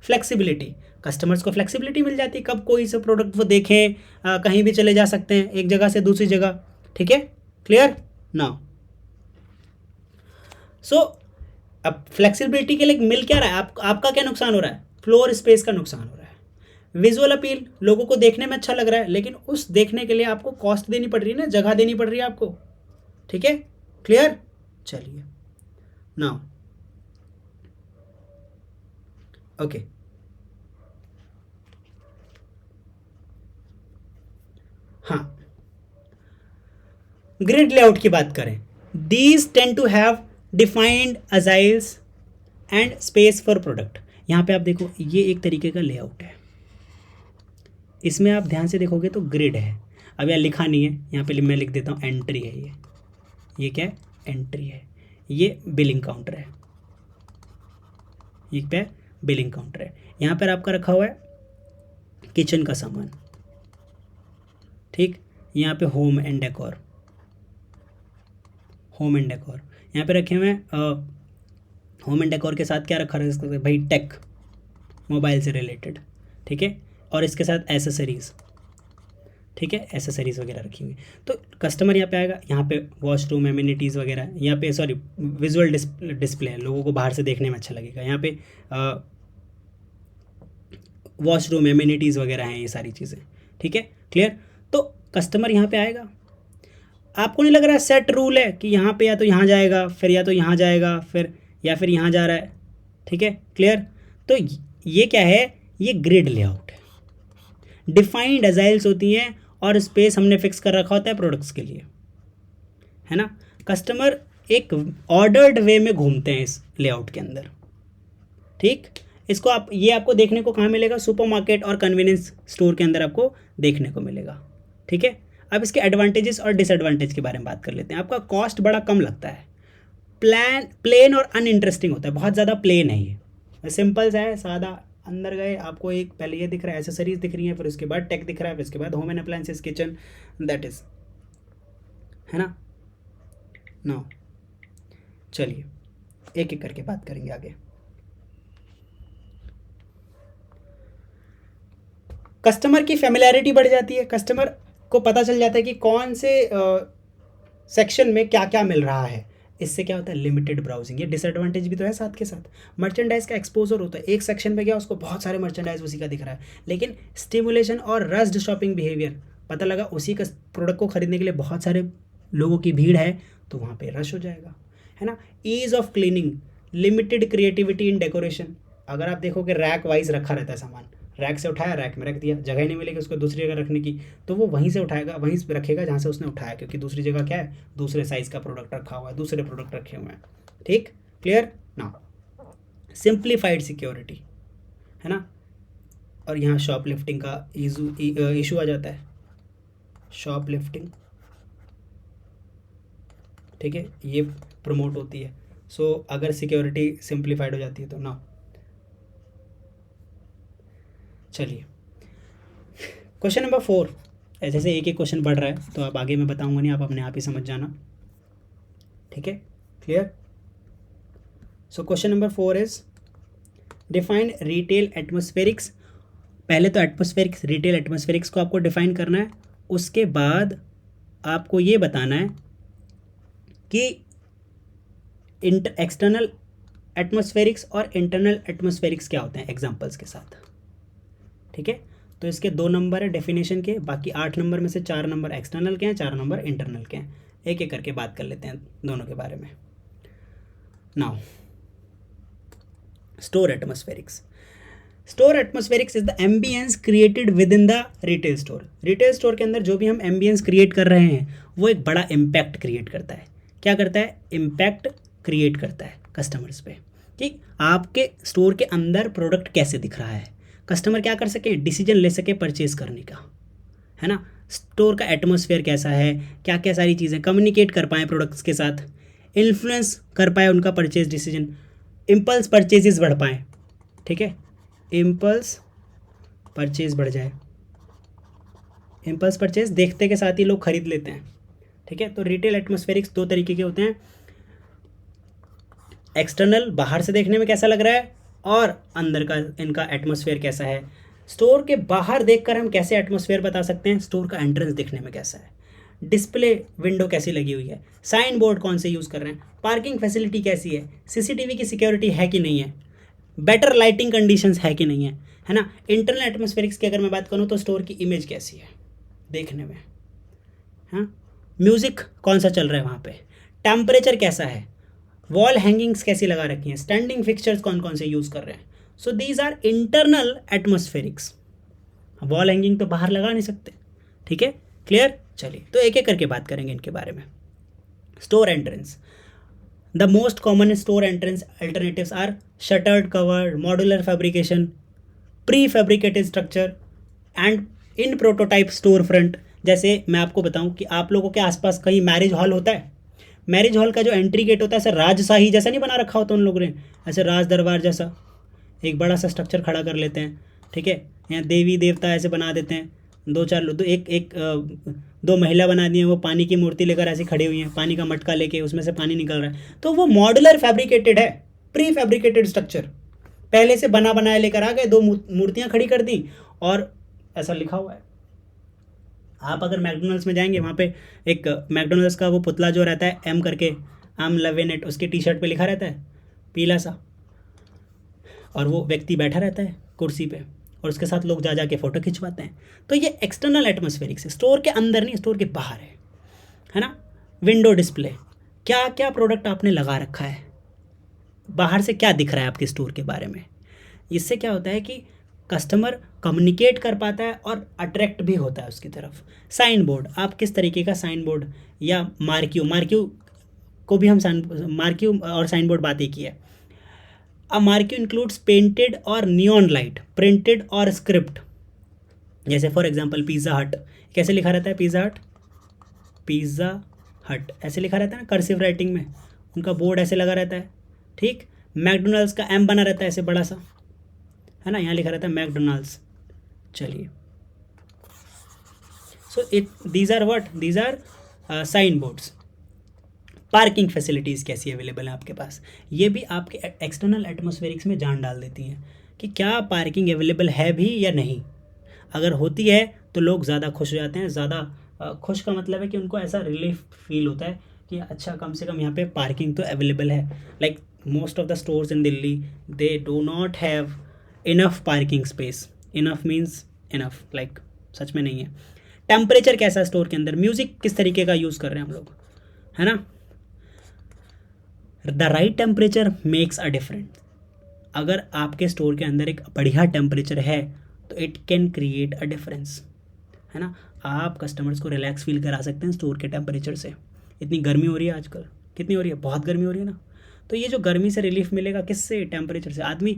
फ्लेक्सिबिलिटी, कस्टमर्स को फ्लेक्सिबिलिटी मिल जाती है, कब कोई सा प्रोडक्ट वो देखें, कहीं भी चले जा सकते हैं एक जगह से दूसरी जगह, ठीक है, क्लियर। नाउ सो अब फ्लेक्सिबिलिटी के लिए मिल क्या रहा है, आपका क्या नुकसान हो रहा है, फ्लोर स्पेस का नुकसान हो रहा है। विजुअल अपील, लोगों को देखने में अच्छा लग रहा है, लेकिन उस देखने के लिए आपको कॉस्ट देनी पड़ रही है ना, जगह देनी पड़ रही है आपको, ठीक है, क्लियर। चलिए नाउ ओके, हाँ, ग्रिड लेआउट की बात करें, these tend to have defined aisles and space for product. यहाँ पे आप देखो, ये एक तरीके का लेआउट है, इसमें आप ध्यान से देखोगे तो ग्रिड है। अब यहाँ लिखा नहीं है, यहाँ पे मैं लिख देता हूँ एंट्री है, ये क्या है, एंट्री है, ये बिलिंग काउंटर है, ये पे बिलिंग काउंटर है। यहाँ पर आपका रखा हुआ है किचन का सामान, ठीक, यहाँ पे home and decor, home and decor यहाँ पे रखे हुए हैं। होम एंड डेकोर के साथ क्या रखा है भाई, टेक, मोबाइल से रिलेटेड, ठीक है, और इसके साथ एसेसरीज, ठीक है, एसेसरीज वगैरह रखी हुई। तो कस्टमर यहाँ पे आएगा, यहाँ पे वॉशरूम एमिनिटीज़ वगैरह, यहाँ पे सॉरी विजुअल डिस्प्ले है, लोगों को बाहर से देखने में अच्छा लगेगा। यहाँ पे वॉशरूम एमिनिटीज़ वगैरह हैं, ये सारी चीज़ें। ठीक है, क्लियर। तो कस्टमर यहाँ पे आएगा, आपको नहीं लग रहा है सेट रूल है कि यहाँ पे या तो यहाँ जाएगा, फिर या तो यहाँ जाएगा, फिर या फिर यहाँ जा रहा है। ठीक है, क्लियर। तो ये क्या है, ये ग्रिड लेआउट है। डिफाइंड एजाइल्स होती हैं और स्पेस हमने फिक्स कर रखा होता है प्रोडक्ट्स के लिए, है ना। कस्टमर एक ऑर्डर्ड वे में घूमते हैं इस लेआउट के अंदर। ठीक, इसको आप, ये आपको देखने को कहाँ मिलेगा, सुपरमार्केट और कन्वीनियंस स्टोर के अंदर आपको देखने को मिलेगा। ठीक है, अब इसके एडवांटेजेस और डिसएडवांटेज के बारे में बात कर लेते हैं। आपका कॉस्ट बड़ा कम लगता है, प्लेन और अनइंटरेस्टिंग होता है, बहुत ज़्यादा प्लेन है ये, सिंपल सा है, सादा। अंदर गए, आपको एक पहले ये दिख रहा है, एसेसरीज दिख रही है, फिर उसके बाद टेक दिख रहा है, फिर उसके बाद home and appliances, kitchen, that is, है ना। नो, चलिए एक एक करके बात करेंगे आगे। कस्टमर की फेमिलियरिटी बढ़ जाती है, कस्टमर को पता चल जाता है कि कौन से सेक्शन में क्या क्या मिल रहा है। इससे क्या होता है, लिमिटेड ब्राउजिंग। ये डिसएडवांटेज भी तो है साथ के साथ। मर्चेंडाइज का एक्सपोजर होता है, एक सेक्शन पे गया, उसको बहुत सारे मर्चेंडाइज उसी का दिख रहा है, लेकिन स्टिमुलेशन और रश्ड शॉपिंग बिहेवियर, पता लगा उसी का प्रोडक्ट को खरीदने के लिए बहुत सारे लोगों की भीड़ है, तो वहाँ पे रश हो जाएगा, है ना। Ease of cleaning, limited creativity in decoration. अगर आप देखो कि रैक वाइज रखा रहता है सामान, रैक से उठाया, रैक में रख दिया, जगह ही नहीं मिलेगी उसको दूसरी जगह रखने की, तो वो वहीं से उठाएगा, वहीं से रखेगा जहाँ से उसने उठाया, क्योंकि दूसरी जगह क्या है, दूसरे साइज़ का प्रोडक्ट रखा हुआ है, दूसरे प्रोडक्ट रखे हुए हैं। ठीक, क्लियर ना। सिंप्लीफाइड सिक्योरिटी, है ना। और यहाँ शॉपलिफ्टिंग का इशू आ जाता है, शॉपलिफ्टिंग, ठीक है, ये प्रमोट होती है। सो अगर सिक्योरिटी सिंप्लीफाइड हो जाती है तो ना। चलिए क्वेश्चन नंबर 4, जैसे एक एक क्वेश्चन बढ़ रहा है तो अब आगे मैं बताऊंगा नहीं, आप अपने आप ही समझ जाना। ठीक है, clear. So question number 4 is define retail atmospherics. पहले तो एटमॉस्फेरिक्स, रिटेल एटमॉस्फेरिक्स को आपको डिफाइन करना है, उसके बाद आपको ये बताना है कि एक्सटर्नल एटमॉस्फेरिक्स और इंटरनल एटमॉस्फेरिक्स क्या होते हैं एग्जांपल्स के साथ। ठीक है, तो इसके 2 नंबर है डेफिनेशन के, बाकी 8 नंबर में से 4 नंबर एक्सटर्नल के हैं, 4 नंबर इंटरनल के हैं। एक एक करके बात कर लेते हैं दोनों के बारे में। Now store atmospherics. Store atmospherics is the ambience created within the retail store. Retail store के अंदर जो भी हम एम्बियंस क्रिएट कर रहे हैं वो एक बड़ा इम्पैक्ट क्रिएट करता है। क्या करता है, इम्पैक्ट क्रिएट करता है कस्टमर्स पे। ठीक, आपके स्टोर के अंदर प्रोडक्ट कैसे दिख रहा है, कस्टमर क्या कर सके, डिसीजन ले सके परचेज करने का, है ना। स्टोर का एटमॉस्फेयर कैसा है, क्या क्या सारी चीज़ें कम्युनिकेट कर पाएँ प्रोडक्ट्स के साथ, इन्फ्लुएंस कर पाए उनका परचेज डिसीजन, इम्पल्स परचेजेस बढ़ पाएँ। ठीक है, इम्पल्स परचेज बढ़ जाए, इम्पल्स परचेज देखते के साथ ही लोग खरीद लेते हैं। ठीक है, तो रिटेल एटमॉस्फेरिक्स 2 तरीके के होते हैं, एक्सटर्नल बाहर से देखने में कैसा लग रहा है, और अंदर का इनका एटमॉस्फेयर कैसा है। स्टोर के बाहर देखकर हम कैसे एटमॉस्फेयर बता सकते हैं, स्टोर का एंट्रेंस देखने में कैसा है, डिस्प्ले विंडो कैसी लगी हुई है, साइन बोर्ड कौन से यूज़ कर रहे हैं, पार्किंग फैसिलिटी कैसी है, सीसीटीवी की सिक्योरिटी है कि नहीं है, बेटर लाइटिंग कंडीशंस है कि नहीं है ना। इंटरनल एटमॉस्फेरिक्स की अगर मैं बात करूँ तो स्टोर की इमेज कैसी है देखने में, हाँ, म्यूज़िक कौन सा चल रहा है वहाँ पे, टेम्परेचर कैसा है, वॉल हैंगिंग्स कैसी लगा रखी हैं, स्टैंडिंग फिक्सचर्स कौन कौन से यूज़ कर रहे हैं। So these are internal atmospherics. Wall hanging तो बाहर लगा नहीं सकते। ठीक है, क्लियर। चलिए तो एक एक करके बात करेंगे इनके बारे में। Store entrance, the most common store entrance alternatives are shuttered cover, modular fabrication, pre fabricated structure and in prototype store front. जैसे मैं आपको बताऊं कि आप लोगों के आसपास कहीं मैरिज हॉल होता है, मैरिज हॉल का जो एंट्री गेट होता है ऐसा राजशाही जैसा नहीं बना रखा होता उन लोगों ने, ऐसे राज दरबार जैसा एक बड़ा सा स्ट्रक्चर खड़ा कर लेते हैं। ठीक है, यहाँ देवी देवता ऐसे बना देते हैं, 2-4 लोग, दो महिला बना दी हैं, वो पानी की मूर्ति लेकर ऐसे खड़ी हुई हैं, पानी का मटका लेके उसमें से पानी निकल रहा है, तो वो मॉड्यूलर फैब्रिकेटेड है, प्री फैब्रिकेटेड स्ट्रक्चर, पहले से बना बनाया लेकर आ गए, 2 मूर्तियाँ खड़ी कर दी और ऐसा लिखा हुआ है। आप अगर मैकडोनल्ड्स में जाएंगे, वहाँ पे एक मैकडोनल्ड्स का वो पुतला जो रहता है एम करके, आई एम लविंग इट, उसकी टी शर्ट पे लिखा रहता है पीला सा, और वो व्यक्ति बैठा रहता है कुर्सी पे, और उसके साथ लोग जा के फ़ोटो खिंचवाते हैं। तो ये एक्सटर्नल एटमॉस्फेरिक्स है, स्टोर के अंदर नहीं, स्टोर के बाहर है ना। विंडो डिस्प्ले, क्या क्या प्रोडक्ट आपने लगा रखा है, बाहर से क्या दिख रहा है आपके स्टोर के बारे में। इससे क्या होता है कि कस्टमर कम्युनिकेट कर पाता है और अट्रैक्ट भी होता है उसकी तरफ। साइन बोर्ड, आप किस तरीके का साइन बोर्ड या मार्क्यू को भी हम मार्क्यू और साइन बोर्ड बात ही की है। अ मार्क्यू इंक्लूड्स पेंटेड और नियॉन लाइट, प्रिंटेड और स्क्रिप्ट। जैसे फॉर एग्जांपल पिज़्ज़ा हट, कैसे लिखा रहता है पिज़्ज़ा हट, पिज़्ज़ा हट ऐसे लिखा रहता है ना कर्सिव राइटिंग में, उनका बोर्ड ऐसे लगा रहता है। ठीक, मैकडोनल्ड्स का एम बना रहता है ऐसे बड़ा सा, है ना, यहाँ लिखा रहता है मैकडोनल्ड्स। चलिए, so these are what, these are sign boards. Parking facilities कैसी अवेलेबल है आपके पास, ये भी आपके एक्सटर्नल एटमॉस्फेरिक्स में जान डाल देती हैं कि क्या पार्किंग अवेलेबल है भी या नहीं। अगर होती है तो लोग ज़्यादा खुश हो जाते हैं, ज़्यादा खुश का मतलब है कि उनको ऐसा रिलीफ फील होता है कि अच्छा कम से कम यहाँ पे पार्किंग तो अवेलेबल है। Like most of the stores in Delhi they do not have enough parking space. Enough means enough, like such में नहीं है। टेम्परेचर कैसा स्टोर के अंदर, म्यूज़िक किस तरीके का यूज़ कर रहे हैं हम लोग, है ना। The right temperature makes a difference. अगर आपके स्टोर के अंदर एक बढ़िया टेम्परेचर है तो it can create a difference, है ना। आप कस्टमर्स को रिलैक्स फील करा सकते हैं स्टोर के टेम्परेचर से। इतनी गर्मी हो रही है आजकल, कितनी हो रही है, बहुत गर्मी हो रही है ना। तो ये जो गर्मी से रिलीफ मिलेगा किससे, टेम्परेचर से। आदमी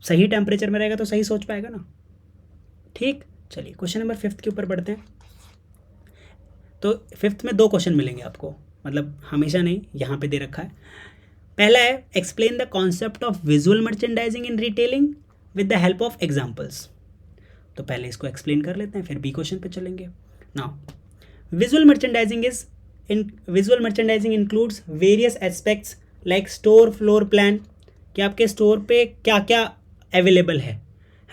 सही टेम्परेचर में रहेगा तो सही सोच पाएगा ना। ठीक, चलिए क्वेश्चन नंबर 5 के ऊपर बढ़ते हैं। तो 5 में 2 क्वेश्चन मिलेंगे आपको, मतलब हमेशा नहीं, यहाँ पे दे रखा है। पहला है explain the concept of visual merchandising in retailing with the help of examples. तो पहले इसको एक्सप्लेन कर लेते हैं, फिर बी क्वेश्चन पे चलेंगे। Now visual merchandising includes various aspects like store floor plan, कि आपके स्टोर पे क्या क्या अवेलेबल है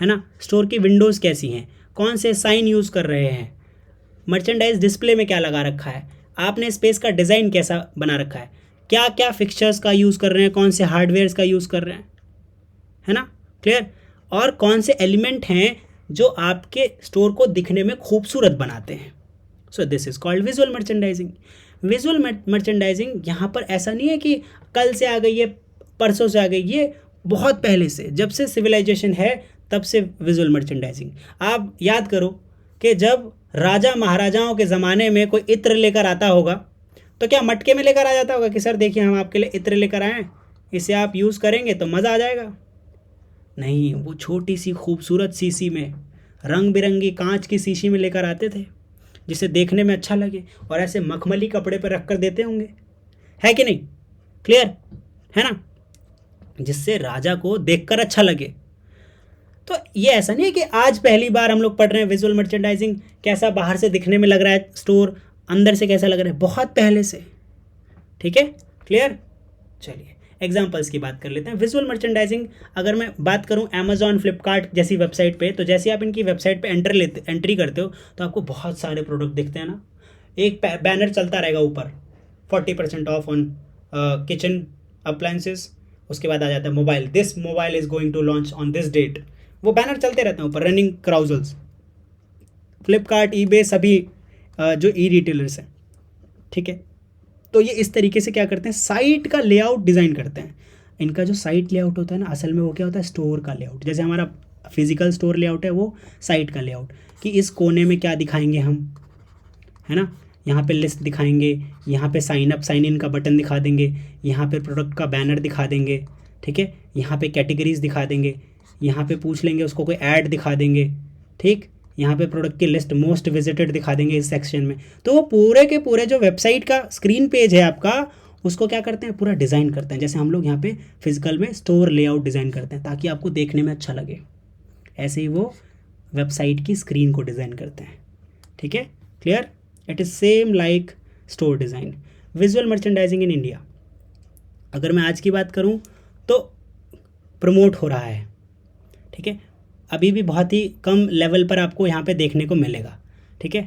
ना। स्टोर की विंडोज़ कैसी हैं, कौन से साइन यूज़ कर रहे हैं, मर्चेंडाइज डिस्प्ले में क्या लगा रखा है, आपने स्पेस का डिज़ाइन कैसा बना रखा है, क्या क्या फिक्चर्स का यूज़ कर रहे हैं, कौन से हार्डवेयर्स का यूज़ कर रहे हैं, है ना, क्लियर। और कौन से एलिमेंट हैं जो आपके स्टोर को दिखने में खूबसूरत बनाते हैं। So this is called visual merchandising. Visual merchandising यहाँ पर ऐसा नहीं है कि कल से आ गई है, परसों से आ गई, ये बहुत पहले से, जब से सिविलाइजेशन है तब से विजुअल मर्चेंडाइजिंग। आप याद करो कि जब राजा महाराजाओं के ज़माने में कोई इत्र लेकर आता होगा तो क्या मटके में लेकर आ जाता होगा कि सर देखिए हम आपके लिए इत्र लेकर आए हैं, इसे आप यूज़ करेंगे तो मज़ा आ जाएगा। नहीं, वो छोटी सी खूबसूरत शीशी में, रंग बिरंगी कांच की शीशी में लेकर आते थे जिसे देखने में अच्छा लगे, और ऐसे मखमली कपड़े पर रख कर देते होंगे, है कि नहीं, क्लियर है ना, जिससे राजा को देखकर अच्छा लगे। तो ये ऐसा नहीं है कि आज पहली बार हम लोग पढ़ रहे हैं विजुअल मर्चेंडाइजिंग, कैसा बाहर से दिखने में लग रहा है स्टोर, अंदर से कैसा लग रहा है, बहुत पहले से। ठीक है, क्लियर। चलिए एग्जांपल्स की बात कर लेते हैं। विजुअल मर्चेंडाइजिंग अगर मैं बात करूं अमेजॉन, फ्लिपकार्ट जैसी वेबसाइट पे, तो जैसे आप इनकी वेबसाइट पे एंट्री करते हो तो आपको बहुत सारे प्रोडक्ट दिखते हैं ना। एक बैनर चलता रहेगा ऊपर 40% ऑफ ऑन किचन अप्लायंसेस, उसके बाद आ जाता है mobile, this mobile is going to launch on this date. वो बैनर चलते रहते हैं ऊपर, रनिंग क्राउजल्स। फ्लिपकार्ट, ईबे, सभी जो ई रिटेलर्स हैं, ठीक है। तो ये इस तरीके से क्या करते हैं, साइट का लेआउट डिज़ाइन करते हैं। इनका जो साइट लेआउट होता है ना, असल में वो क्या होता है, स्टोर का लेआउट। जैसे हमारा फिजिकल स्टोर लेआउट है, वो साइट का लेआउट, कि इस कोने में क्या दिखाएंगे हम, है ना। यहाँ पे लिस्ट दिखाएंगे, यहाँ पे साइन अप साइन इन का बटन दिखा देंगे, यहाँ पे प्रोडक्ट का बैनर दिखा देंगे, ठीक है। यहाँ पे कैटेगरीज दिखा देंगे, यहाँ पे पूछ लेंगे उसको कोई ऐड दिखा देंगे, ठीक। यहाँ पे प्रोडक्ट की लिस्ट मोस्ट विजिटेड दिखा देंगे इस सेक्शन में। तो वो पूरे के पूरे जो वेबसाइट का स्क्रीन पेज है आपका, उसको क्या करते हैं, पूरा डिज़ाइन करते हैं। जैसे हम लोग यहाँ पे फिजिकल में स्टोर लेआउट डिज़ाइन करते हैं ताकि आपको देखने में अच्छा लगे, ऐसे ही वो वेबसाइट की स्क्रीन को डिज़ाइन करते हैं। ठीक है, clear. It is same like store design. Visual merchandising in India अगर मैं आज की बात करूँ तो प्रमोट हो रहा है, ठीक है। अभी भी बहुत ही कम लेवल पर आपको यहाँ पे देखने को मिलेगा, ठीक है।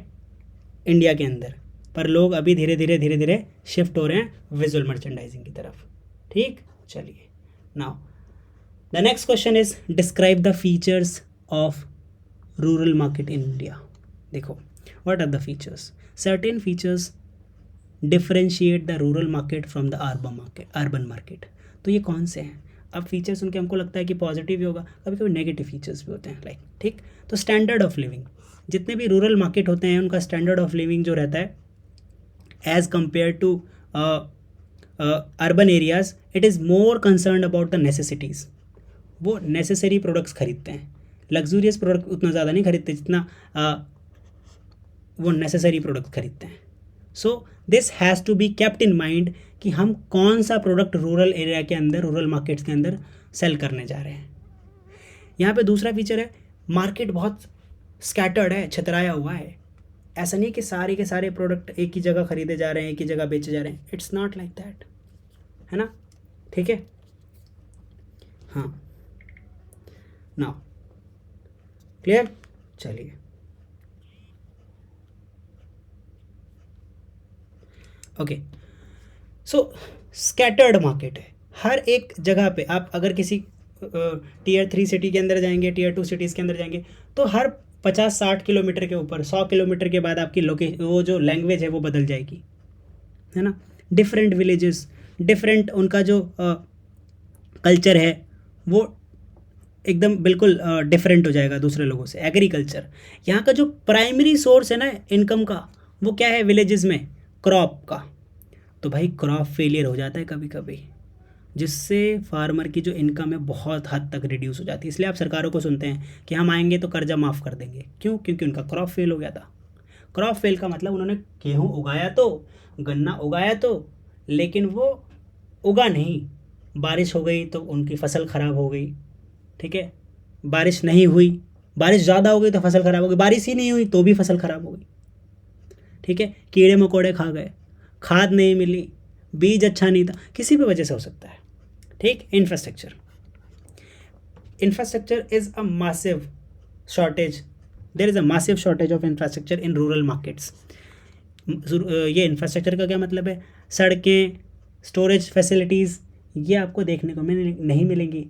इंडिया के अंदर, पर लोग अभी धीरे धीरे शिफ्ट हो रहे हैं विजुअल मर्चेंडाइजिंग की तरफ। ठीक, चलिए now the next question is describe the features of rural market in India. देखो, what are the features? Certain features differentiate the rural market from the urban market. तो ये कौन से हैं? अब फीचर्स उनके हमको लगता है कि पॉजिटिव ही होगा, कभी कभी नेगेटिव फीचर्स भी होते हैं, लाइक ठीक। तो स्टैंडर्ड ऑफ लिविंग, जितने भी रूरल मार्केट होते हैं उनका स्टैंडर्ड ऑफ लिविंग जो रहता है as compare to urban areas, it is more concern about the necessities. वो नेसेसरी प्रोडक्ट्स खरीदते हैं, लग्जूरियस प्रोडक्ट उतना ज़्यादा नहीं खरीदते जितना वो नेसेसरी प्रोडक्ट खरीदते हैं। So this has to be kept in mind कि हम कौन सा प्रोडक्ट रूरल एरिया के अंदर, रूरल मार्केट्स के अंदर सेल करने जा रहे हैं। यहाँ पे दूसरा फीचर है, मार्केट बहुत स्कैटर्ड है, छतराया हुआ है। ऐसा नहीं कि सारे के सारे प्रोडक्ट एक ही जगह खरीदे जा रहे हैं, एक ही जगह बेचे जा रहे हैं। इट्स नॉट लाइक दैट, है ना? ठीक है, हाँ, नाउ क्लियर? चलिए, ओके। सो स्कैटर्ड मार्केट है, हर एक जगह पे आप अगर किसी टीयर 3 सिटी के अंदर जाएंगे, टीयर 2 सिटीज़ के अंदर जाएंगे, तो हर 50-60 किलोमीटर के ऊपर, 100 किलोमीटर के बाद आपकी वो जो लैंग्वेज है वो बदल जाएगी, है ना? डिफरेंट विलेजेस, डिफरेंट उनका जो कल्चर है वो एकदम बिल्कुल डिफरेंट हो जाएगा दूसरे लोगों से। एग्रीकल्चर, यहाँ का जो प्राइमरी सोर्स है ना इनकम का, वो क्या है विलेजेस में? क्रॉप का। तो भाई क्रॉप फेलियर हो जाता है कभी कभी, जिससे फार्मर की जो इनकम है बहुत हद तक रिड्यूस हो जाती है। इसलिए आप सरकारों को सुनते हैं कि हम आएंगे तो कर्जा माफ़ कर देंगे। क्यों? क्योंकि उनका क्रॉप फेल हो गया था। क्रॉप फेल का मतलब उन्होंने गेहूँ उगाया तो, गन्ना उगाया तो, लेकिन वो उगा नहीं, बारिश हो गई तो उनकी फसल ख़राब हो गई। ठीक है, बारिश नहीं हुई, बारिश ज़्यादा हो गई तो फसल ख़राब हो गई, बारिश ही नहीं हुई तो भी फसल ख़राब हो गई। ठीक है, कीड़े मकोड़े खा गए, खाद नहीं मिली, बीज अच्छा नहीं था, किसी भी वजह से हो सकता है। ठीक, infrastructure is a massive shortage, there is a massive shortage of infrastructure in rural markets. ये इंफ्रास्ट्रक्चर का क्या मतलब है? सड़कें, स्टोरेज फैसिलिटीज़, ये आपको देखने को नहीं मिलेंगी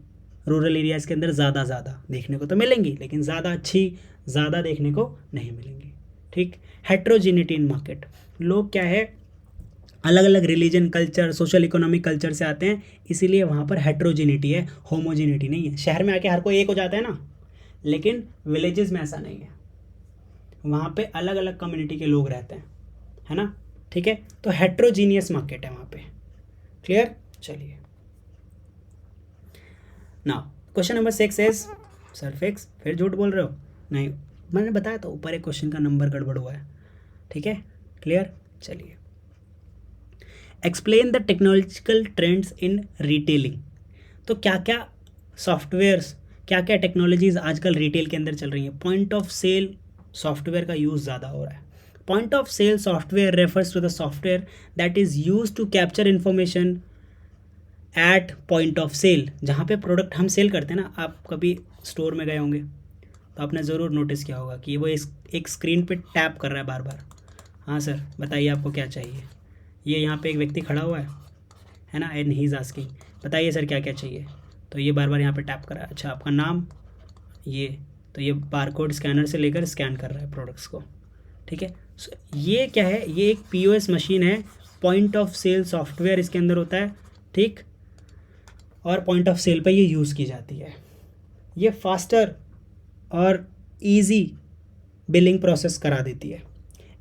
रूरल एरियाज़ के अंदर। ज़्यादा देखने को तो मिलेंगी, लेकिन ज़्यादा अच्छी ज़्यादा देखने को नहीं मिलेंगी। ठीक, हेट्रोजीनिटी इन मार्केट, लोग क्या है अलग अलग religion, culture, social economic culture से आते हैं, इसीलिए वहाँ पर हेट्रोजीनिटी है, होमोजीनिटी नहीं है। शहर में आके हर कोई एक हो जाता है ना, लेकिन विलेजेस में ऐसा नहीं है, वहाँ पे अलग अलग कम्युनिटी के लोग रहते हैं, है ना? ठीक है, तो हेट्रोजीनियस मार्केट है वहाँ पे। क्लियर? चलिए, now question number 6 is, sir fix फिर झूठ बोल रहे हो? नहीं, मैंने बताया तो ऊपर एक क्वेश्चन का नंबर गड़बड़ हुआ है। ठीक है, क्लियर? चलिए, explain the technological trends in retailing. तो क्या क्या सॉफ्टवेयर्स, क्या क्या टेक्नोलॉजीज़ आजकल रिटेल के अंदर चल रही हैं? पॉइंट ऑफ सेल सॉफ्टवेयर का यूज़ ज़्यादा हो रहा है। Point of sale software refers to the software that is use to capture information at point of sale, जहाँ पे प्रोडक्ट हम सेल करते हैं ना। आप कभी स्टोर में गए होंगे तो आपने ज़रूर नोटिस किया होगा कि वो एक स्क्रीन पे टैप कर रहा है बार बार। हाँ सर बताइए आपको क्या चाहिए। ये यहाँ पे एक व्यक्ति खड़ा हुआ है ना, एंड ही इज़ आस्किंग बताइए सर क्या क्या चाहिए। तो ये बार बार यहाँ पे टैप कर रहा है। अच्छा आपका नाम, ये तो ये बारकोड स्कैनर से लेकर स्कैन कर रहा है प्रोडक्ट्स को। ठीक है, सो ये क्या है? ये एक POS मशीन है, पॉइंट ऑफ सेल सॉफ्टवेयर इसके अंदर होता है। ठीक, और पॉइंट ऑफ सेल पे ये यूज़ की जाती है। ये फास्टर और इजी बिलिंग प्रोसेस करा देती है।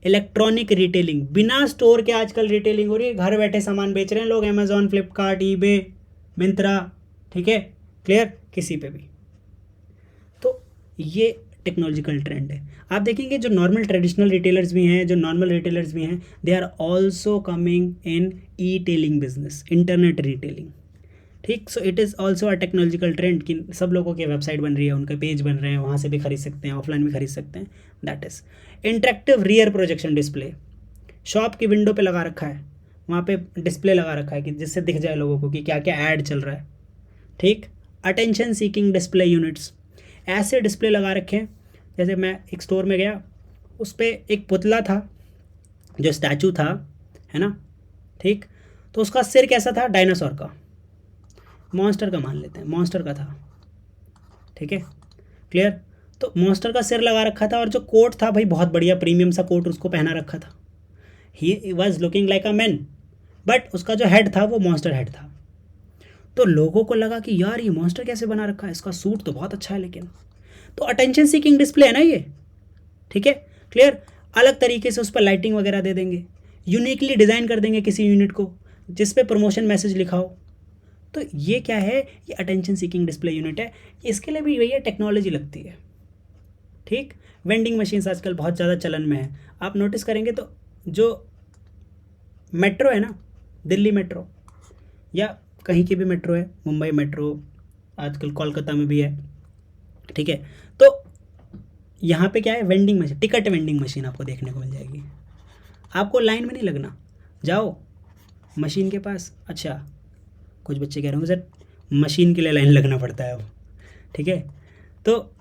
इलेक्ट्रॉनिक रिटेलिंग, बिना स्टोर के आजकल रिटेलिंग हो रही है, घर बैठे सामान बेच रहे हैं लोग, अमेज़ॉन, फ्लिपकार्ट, ईबे, मिंत्रा। ठीक है, क्लियर? किसी पे भी। तो ये टेक्नोलॉजिकल ट्रेंड है। आप देखेंगे जो नॉर्मल ट्रेडिशनल रिटेलर्स भी हैं, जो नॉर्मल रिटेलर्स भी हैं, they are also coming in e-tailing business, internet retailing. ठीक, so it is also a technological trend कि सब लोगों की वेबसाइट बन रही है, उनके पेज बन रहे हैं, वहाँ से भी खरीद सकते हैं, ऑफलाइन भी खरीद सकते हैं। That is interactive rear projection display, shop की विंडो पे लगा रखा है, वहाँ पे डिस्प्ले लगा रखा है कि जिससे दिख जाए लोगों को कि क्या क्या ऐड चल रहा है। ठीक, अटेंशन सीकिंग डिस्प्ले यूनिट्स, ऐसे डिस्प्ले लगा रखे हैं। जैसे मैं एक स्टोर में गया, उस पर एक पुतला था जो स्टैचू था, है ना, ठीक, तो उसका सिर कैसा था, डायनासोर का, मॉन्स्टर का मान लेते हैं, मॉन्स्टर का था, ठीक है, क्लियर। तो मॉन्स्टर का सिर लगा रखा था और जो कोट था भाई बहुत बढ़िया प्रीमियम सा कोट उसको पहना रखा था, he was looking like a man, but उसका जो हेड था वो मॉन्स्टर हेड था। तो लोगों को लगा कि यार ये मॉन्स्टर कैसे बना रखा है, इसका सूट तो बहुत अच्छा है, लेकिन तो अटेंशन सीकिंग डिस्प्ले है ना ये, ठीक है, क्लियर। अलग तरीके से उस पर लाइटिंग वगैरह दे देंगे, यूनिकली डिज़ाइन कर देंगे किसी यूनिट को जिस पे प्रमोशन मैसेज लिखा हो। तो ये क्या है, ये अटेंशन सीकिंग डिस्प्ले यूनिट है। इसके लिए भी भैया टेक्नोलॉजी लगती है, ठीक। वेंडिंग मशीन्स आजकल बहुत ज़्यादा चलन में है, आप नोटिस करेंगे तो जो मेट्रो है ना, दिल्ली मेट्रो या कहीं की भी मेट्रो है, मुंबई मेट्रो, आजकल कोलकाता में भी है, ठीक है, तो यहाँ पे क्या है, vending machine, ticket vending machine आपको देखने को मिल जाएगी। आपको लाइन में नहीं लगना, जाओ मशीन के पास। अच्छा, कुछ बच्चे कह रहे होंगे सर मशीन के लिए लाइन लगना पड़ता है अब, ठीक है, तो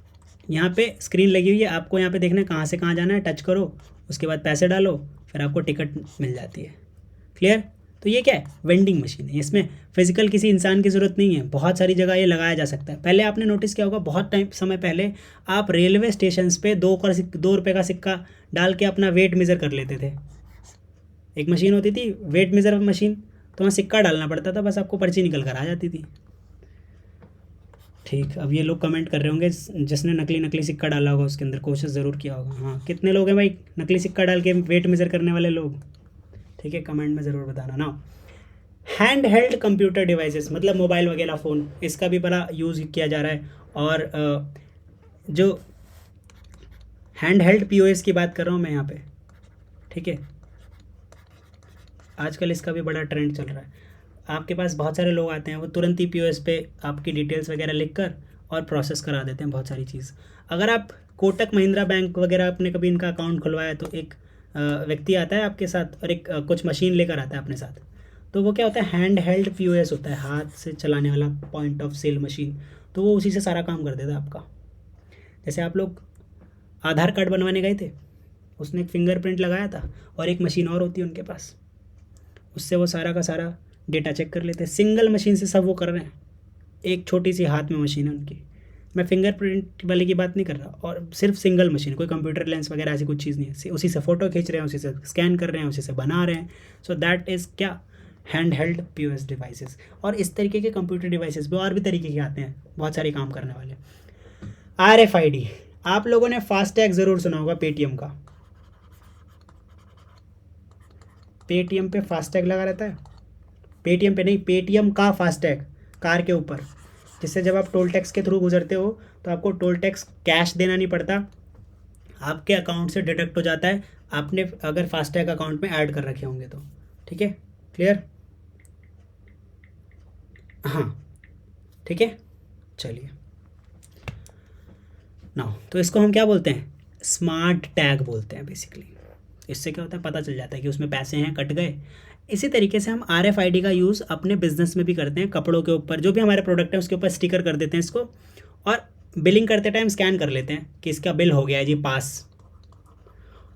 यहाँ पे स्क्रीन लगी हुई है, आपको यहाँ पे देखना है कहाँ से कहाँ जाना है, टच करो, उसके बाद पैसे डालो, फिर आपको टिकट मिल जाती है, क्लियर। तो ये क्या है, वेंडिंग मशीन है, इसमें फिजिकल किसी इंसान की ज़रूरत नहीं है, बहुत सारी जगह ये लगाया जा सकता है। पहले आपने नोटिस किया होगा, बहुत टाइम समय पहले आप रेलवे स्टेशन पे 2 रुपये का सिक्का डाल के अपना वेट मेज़र कर लेते थे। एक मशीन होती थी वेट मेज़र मशीन, तो वहाँ सिक्का डालना पड़ता था, बस आपको पर्ची निकल कर आ जाती थी, ठीक। अब ये लोग कमेंट कर रहे होंगे जिसने नकली नकली सिक्का डाला होगा उसके अंदर कोशिश ज़रूर किया होगा। हाँ, कितने लोग हैं भाई नकली सिक्का डाल के वेट मेज़र करने वाले लोग, ठीक है, कमेंट में ज़रूर बताना ना। हैंड हेल्ड कंप्यूटर डिवाइसेस मतलब मोबाइल वगैरह फ़ोन, इसका भी बड़ा यूज़ किया जा रहा है। और जो हैंड हेल्ड पीओएस की बात कर रहा हूँ मैं यहाँ पे, ठीक है, आजकल इसका भी बड़ा ट्रेंड चल रहा है। आपके पास बहुत सारे लोग आते हैं, वो तुरंत ही पीओएस पे आपकी डिटेल्स वगैरह लिख कर और प्रोसेस करा देते हैं बहुत सारी चीज़। अगर आप कोटक महिंद्रा बैंक वगैरह आपने कभी इनका अकाउंट खुलवाया तो एक व्यक्ति आता है आपके साथ और एक कुछ मशीन लेकर आता है अपने साथ, तो वो क्या होता है, हैंड हेल्ड पीओएस होता है, हाथ से चलाने वाला पॉइंट ऑफ सेल मशीन। तो वो उसी से सारा काम कर देता है आपका। जैसे आप लोग आधार कार्ड बनवाने गए थे, उसने एक फिंगरप्रिंट लगाया था और एक मशीन और होती है उनके पास, उससे वो सारा का सारा डेटा चेक कर लेते हैं। सिंगल मशीन से सब वो कर रहे हैं, एक छोटी सी हाथ में मशीन है उनकी। मैं फिंगरप्रिंट वाले की बात नहीं कर रहा, और सिर्फ सिंगल मशीन, कोई कंप्यूटर लेंस वगैरह ऐसी कुछ चीज़ नहीं है, उसी से फ़ोटो खींच रहे हैं, उसी से स्कैन कर रहे हैं, उसी से बना रहे हैं। सो दैट इज़ क्या, हैंड हेल्ड पीओएस डिवाइसेस। और इस तरीके के कंप्यूटर डिवाइसेस भी और भी तरीके के आते हैं बहुत सारे काम करने वाले। RFID, आप लोगों ने फास्टैग ज़रूर सुना होगा, पेटीएम का, पेटीएम पे फास्टैग लगा रहता है, पेटीएम पे नहीं, पेटीएम का फास्टैग कार के ऊपर, जिससे जब आप टोल टैक्स के थ्रू गुजरते हो तो आपको टोल टैक्स कैश देना नहीं पड़ता, आपके अकाउंट से डिडक्ट हो जाता है, आपने अगर फास्टैग अकाउंट में ऐड कर रखे होंगे तो, ठीक है, क्लियर। हाँ, ठीक है, चलिए ना, तो इसको हम क्या बोलते हैं, स्मार्ट टैग बोलते हैं बेसिकली। इससे क्या होता है, पता चल जाता है कि उसमें पैसे हैं, कट गए। इसी तरीके से हम RFID का यूज़ अपने बिजनेस में भी करते हैं, कपड़ों के ऊपर जो भी हमारे प्रोडक्ट है उसके ऊपर स्टिकर कर देते हैं इसको, और बिलिंग करते टाइम स्कैन कर लेते हैं कि इसका बिल हो गया है जी पास।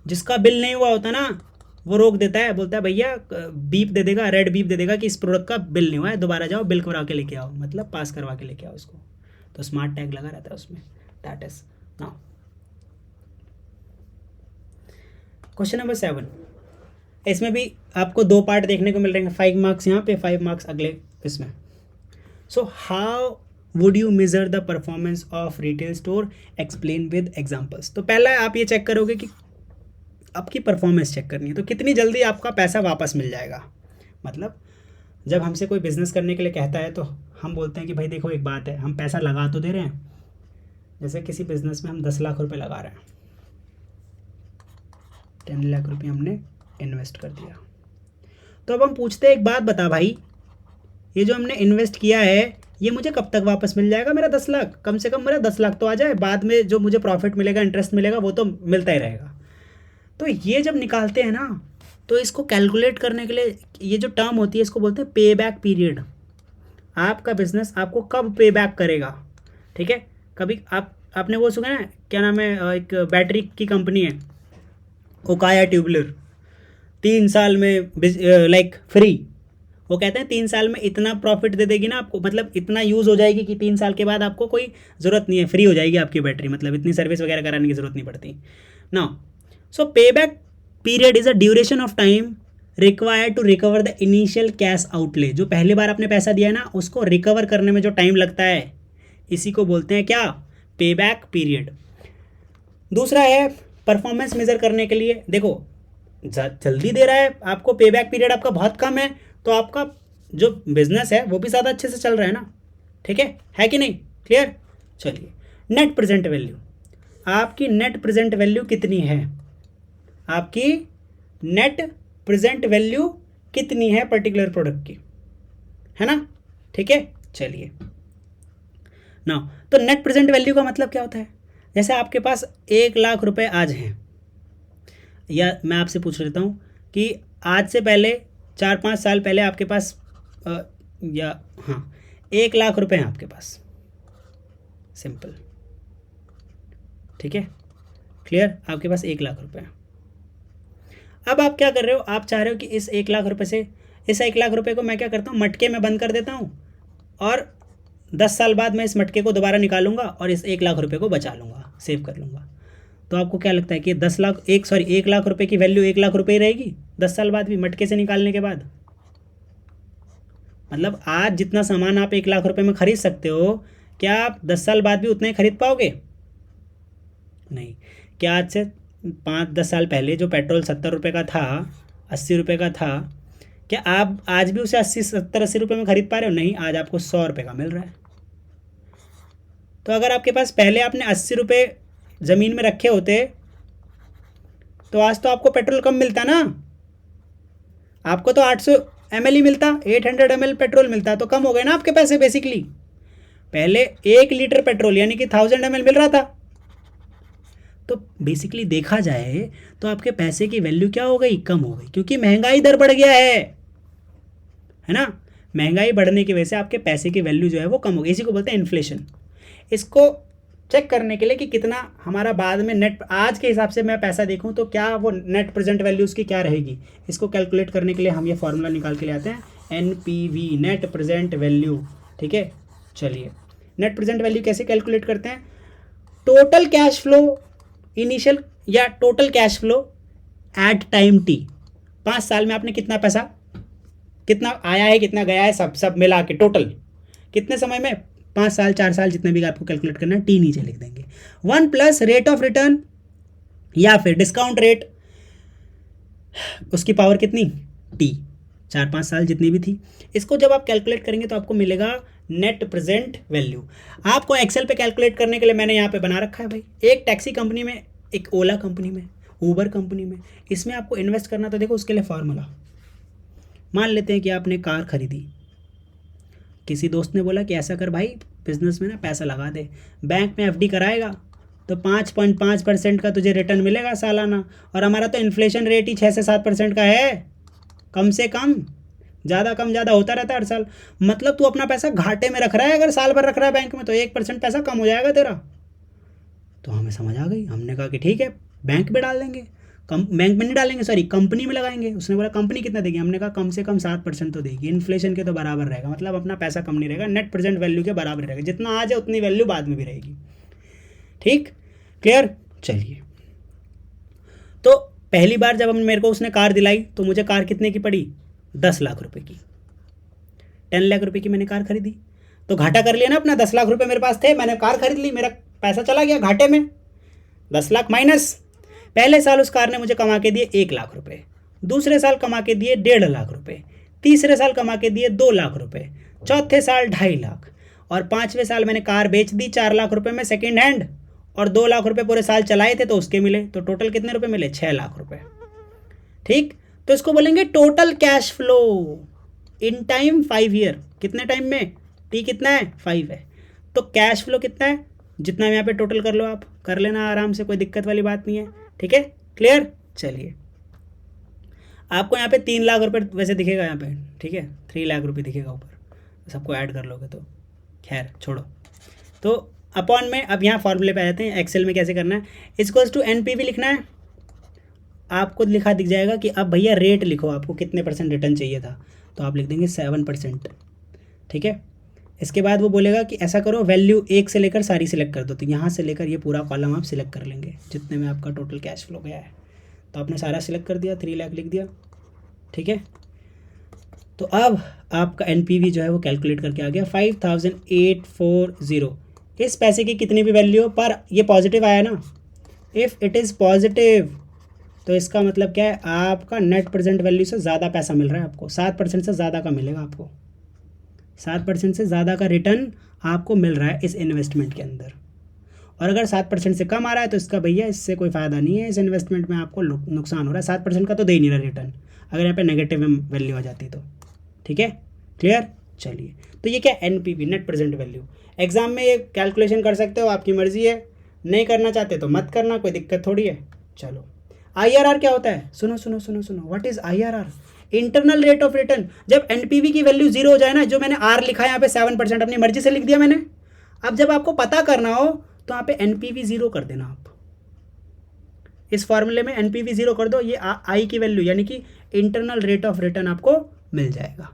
जिसका बिल नहीं हुआ होता ना, वो रोक देता है, बोलता है भैया बीप दे देगा, रेड बीप दे देगा कि इस प्रोडक्ट का बिल नहीं हुआ है, दोबारा जाओ बिल करवा के लेके आओ, मतलब पास करवा के लेके आओ इसको। तो स्मार्ट टैग लगा रहता है उसमें। That is now question number 7। इसमें भी आपको 2 पार्ट देखने को मिल रहे हैं, 5 मार्क्स यहाँ पे, 5 मार्क्स अगले इसमें। So how would you measure the performance of retail store, explain with examples. तो पहला आप ये चेक करोगे कि आपकी परफॉर्मेंस चेक करनी है, तो कितनी जल्दी आपका पैसा वापस मिल जाएगा। मतलब जब हमसे कोई बिज़नेस करने के लिए कहता है तो हम बोलते हैं कि भाई देखो एक बात है, हम पैसा लगा तो दे रहे हैं, जैसे किसी बिज़नेस में हम 10 लाख रुपए लगा रहे हैं, 10 लाख रुपये हमने इन्वेस्ट कर दिया, तो अब हम पूछते हैं एक बात बता भाई, ये जो हमने इन्वेस्ट किया है ये मुझे कब तक वापस मिल जाएगा, मेरा 10 लाख, कम से कम मेरा 10 लाख तो आ जाए, बाद में जो मुझे प्रॉफिट मिलेगा, इंटरेस्ट मिलेगा, वो तो मिलता ही रहेगा। तो ये जब निकालते हैं ना, तो इसको कैलकुलेट करने के लिए ये जो टर्म होती है इसको बोलते हैं पे बैक पीरियड। आपका बिजनेस आपको कब पे बैक करेगा, ठीक है। कभी आपने वो सुना है, क्या नाम है, एक बैटरी की कंपनी है ओकाया ट्यूबलर, 3 साल में लाइक फ्री, वो कहते हैं 3 साल में इतना प्रॉफिट दे देगी ना आपको, मतलब इतना यूज़ हो जाएगी कि 3 साल के बाद आपको कोई ज़रूरत नहीं है, फ्री हो जाएगी आपकी बैटरी, मतलब इतनी सर्विस वगैरह कराने की ज़रूरत नहीं पड़ती ना। So pay back period is a duration of time required to recover the initial cash outlay. जो पहली बार आपने पैसा दिया है ना, उसको रिकवर करने में जो टाइम लगता है, इसी को बोलते हैं क्या, पे बैक पीरियड। दूसरा है परफॉर्मेंस मेजर करने के लिए, देखो जल्दी दे रहा है आपको, पे बैक पीरियड आपका बहुत कम है, तो आपका जो बिजनेस है वो भी ज़्यादा अच्छे से चल रहा है ना, ठीक है कि नहीं, क्लियर। चलिए, नेट प्रेजेंट वैल्यू, आपकी नेट प्रेजेंट वैल्यू कितनी है, आपकी नेट प्रेजेंट वैल्यू कितनी है पर्टिकुलर प्रोडक्ट की, है ना, ठीक है। चलिए ना, तो नेट प्रेजेंट वैल्यू का मतलब क्या होता है, जैसे आपके पास 1,00,000 रुपए आज हैं, या मैं आपसे पूछ लेता हूँ कि आज से पहले 4-5 साल पहले आपके पास या हाँ 1,00,000 रुपए हैं आपके पास, सिंपल, ठीक है, क्लियर, आपके पास 1,00,000 रुपए हैं। अब आप क्या कर रहे हो, आप चाह रहे हो कि इस 1,00,000 रुपए से, इस 1,00,000 रुपए को मैं क्या करता हूँ, मटके में बंद कर देता हूँ, और 10 साल बाद मैं इस मटके को दोबारा निकालूंगा और इस 1,00,000 रुपए को बचा लूँगा, सेव कर लूँगा। तो आपको क्या लगता है कि 1,00,000 रुपए की वैल्यू 1,00,000 रुपए ही रहेगी 10 साल बाद भी, मटके से निकालने के बाद। मतलब आज जितना सामान आप 1,00,000 रुपए में खरीद सकते हो, क्या आप 10 साल बाद भी उतना ही खरीद पाओगे, नहीं। क्या आज से 5-10 साल पहले जो पेट्रोल 70 रुपये का था, 80 रुपये का था, क्या आप आज भी उसे 70-80 रुपये में खरीद पा रहे हो, नहीं, आज आपको 100 रुपये का मिल रहा है। तो अगर आपके पास पहले आपने 80 रुपये ज़मीन में रखे होते, तो आज तो आपको पेट्रोल कम मिलता ना, आपको तो 800 ml ही मिलता, 800 ml पेट्रोल मिलता, तो कम हो गए ना आपके पैसे बेसिकली। पहले 1 लीटर पेट्रोल यानी कि 1000 ml मिल रहा था, तो बेसिकली देखा जाए तो आपके पैसे की वैल्यू क्या हो गई, कम हो गई, क्योंकि महंगाई दर बढ़ गया है ना। महंगाई बढ़ने की वजह से आपके पैसे की वैल्यू जो है वो कम हो गई, इसी को बोलते हैं इन्फ्लेशन। इसको चेक करने के लिए कि कितना हमारा बाद में नेट, आज के हिसाब से मैं पैसा देखूं तो क्या वो नेट प्रेजेंट वैल्यू उसकी क्या रहेगी, इसको कैलकुलेट करने के लिए हम ये फार्मूला निकाल के ले आते हैं, NPV, नेट प्रेजेंट वैल्यू, ठीक है। चलिए, नेट प्रेजेंट वैल्यू कैसे कैलकुलेट करते हैं, टोटल कैश फ्लो इनिशियल या total cash flow at time T, 5 साल में आपने कितना पैसा, कितना आया है कितना गया है, सब मिला के टोटल कितने समय में, 5 साल 4 साल जितने भी आपको कैलकुलेट करना है, T नीचे लिख देंगे। 1 प्लस रेट ऑफ रिटर्न या फिर डिस्काउंट रेट, उसकी पावर कितनी, T, 4-5 साल जितनी भी थी। इसको जब आप कैलकुलेट करेंगे तो आपको मिलेगा नेट प्रेजेंट वैल्यू। आपको एक्सेल पे कैलकुलेट करने के लिए मैंने यहाँ पे बना रखा है भाई, एक टैक्सी कंपनी में, एक ओला कंपनी में, ऊबर कंपनी में, इसमें आपको इन्वेस्ट करना, तो देखो उसके लिए फार्मूला, मान लेते हैं कि आपने कार खरीदी, किसी दोस्त ने बोला कि ऐसा कर भाई, बिजनेस में ना पैसा लगा दे, बैंक में FD कराएगा तो 5.5% का तुझे रिटर्न मिलेगा सालाना, और हमारा तो इन्फ्लेशन रेट ही 6 से 7% का है, कम से कम, ज़्यादा कम ज़्यादा होता रहता है हर साल। मतलब तू अपना पैसा घाटे में रख रहा है, अगर साल भर रख रहा है बैंक में, तो 1% पैसा कम हो जाएगा तेरा। तो हमें समझ आ गई, हमने कहा कि ठीक है बैंक में डाल देंगे, बैंक में नहीं डालेंगे, सॉरी कंपनी में लगाएंगे। उसने बोला कंपनी कितना देगी, हमने कहा कम से कम 7% तो देगी, इन्फ्लेशन के तो बराबर रहेगा, मतलब अपना पैसा कम नहीं रहेगा, नेट प्रेजेंट वैल्यू के बराबर रहेगा, जितना आज है उतनी वैल्यू बाद में भी रहेगी, ठीक, क्लियर। चलिए, तो पहली बार जब मेरे को उसने कार दिलाई तो मुझे कार कितने की पड़ी, 10 लाख रुपए की, 10 लाख रुपए की मैंने कार खरीदी, तो घाटा कर लिया ना अपना, 10 लाख रुपए मेरे पास थे, मैंने कार खरीद ली, मेरा पैसा चला गया घाटे में, 10 लाख माइनस, पहले साल उस कार ने मुझे कमा के दिए 1 लाख रुपए, दूसरे साल कमा के दिए 1.5 लाख रुपए, तीसरे साल कमा के दिए 2 लाख रुपए, चौथे साल 2.5 लाख, और 5वें साल मैंने कार बेच दी 4 लाख रुपए में सेकेंड हैंड, और 2 लाख रुपए पूरे साल चलाए थे तो उसके मिले, तो टोटल कितने रुपए मिले, 6 लाख रुपए, ठीक। तो इसको बोलेंगे total cash flow in time 5 year, कितने टाइम में, T कितना है, 5 है, तो कैश फ्लो कितना है, जितना यहाँ पे टोटल कर लो, आप कर लेना आराम से, कोई दिक्कत वाली बात नहीं है, ठीक है, क्लियर। चलिए, आपको यहाँ पे 3 लाख रुपए वैसे दिखेगा यहाँ पे, ठीक है, 3 लाख रुपए दिखेगा ऊपर, सबको ऐड कर लोगे तो खैर छोड़ो। तो अपॉन में अब यहाँ फॉर्मूले पे आ जाते हैं, एक्सेल में कैसे करना है, इक्वल्स टू NPV लिखना है, आपको लिखा दिख जाएगा कि अब भैया रेट लिखो, आपको कितने % रिटर्न चाहिए था, तो आप लिख देंगे 7%। ठीक है, इसके बाद वो बोलेगा कि ऐसा करो वैल्यू 1 से लेकर सारी सिलेक्ट कर दो, तो यहाँ से लेकर ये पूरा कॉलम आप सिलेक्ट कर लेंगे जितने में आपका टोटल कैश फ्लो गया है। तो आपने सारा सिलेक्ट कर दिया, 3 लाख लिख दिया। ठीक है, तो अब आपका एनपीवी जो है वो कैलकुलेट करके आ गया 5840। इस पैसे की कितनी भी वैल्यू हो, पर ये पॉजिटिव आया ना, इफ़ इट इज़ पॉजिटिव तो इसका मतलब क्या है, आपका नेट प्रेजेंट वैल्यू से ज़्यादा पैसा मिल रहा है आपको, 7% से ज़्यादा का मिलेगा आपको, 7% से ज़्यादा का रिटर्न आपको मिल रहा है इस इन्वेस्टमेंट के अंदर। और अगर 7% से कम आ रहा है तो इसका भैया इससे कोई फ़ायदा नहीं है, इस इन्वेस्टमेंट में आपको नुकसान हो रहा है। 7% का तो दे ही नहीं रहा रिटर्न, अगर यहाँ पे नेगेटिव वैल्यू आ जाती तो। ठीक है, क्लियर। चलिए, तो ये क्या NPV, net present value. Exam में ये कैलकुलेशन कर सकते हो, आपकी मर्जी है, नहीं करना चाहते तो मत करना, कोई दिक्कत थोड़ी है। चलो, आईआरआर क्या होता है, सुनो सुनो सुनो सुनो, what is IRR, internal rate of return. जब एनपीवी की वैल्यू 0 हो जाए ना, जो मैंने आर लिखा है यहाँ पे 7% अपनी मर्जी से लिख दिया मैंने, अब जब आपको पता करना हो तो यहाँ पे एनपीवी 0 कर देना आप, इस फॉर्मूले में एनपीवी 0 कर दो, ये आई की वैल्यू यानी कि इंटरनल रेट ऑफ रिटर्न आपको मिल जाएगा।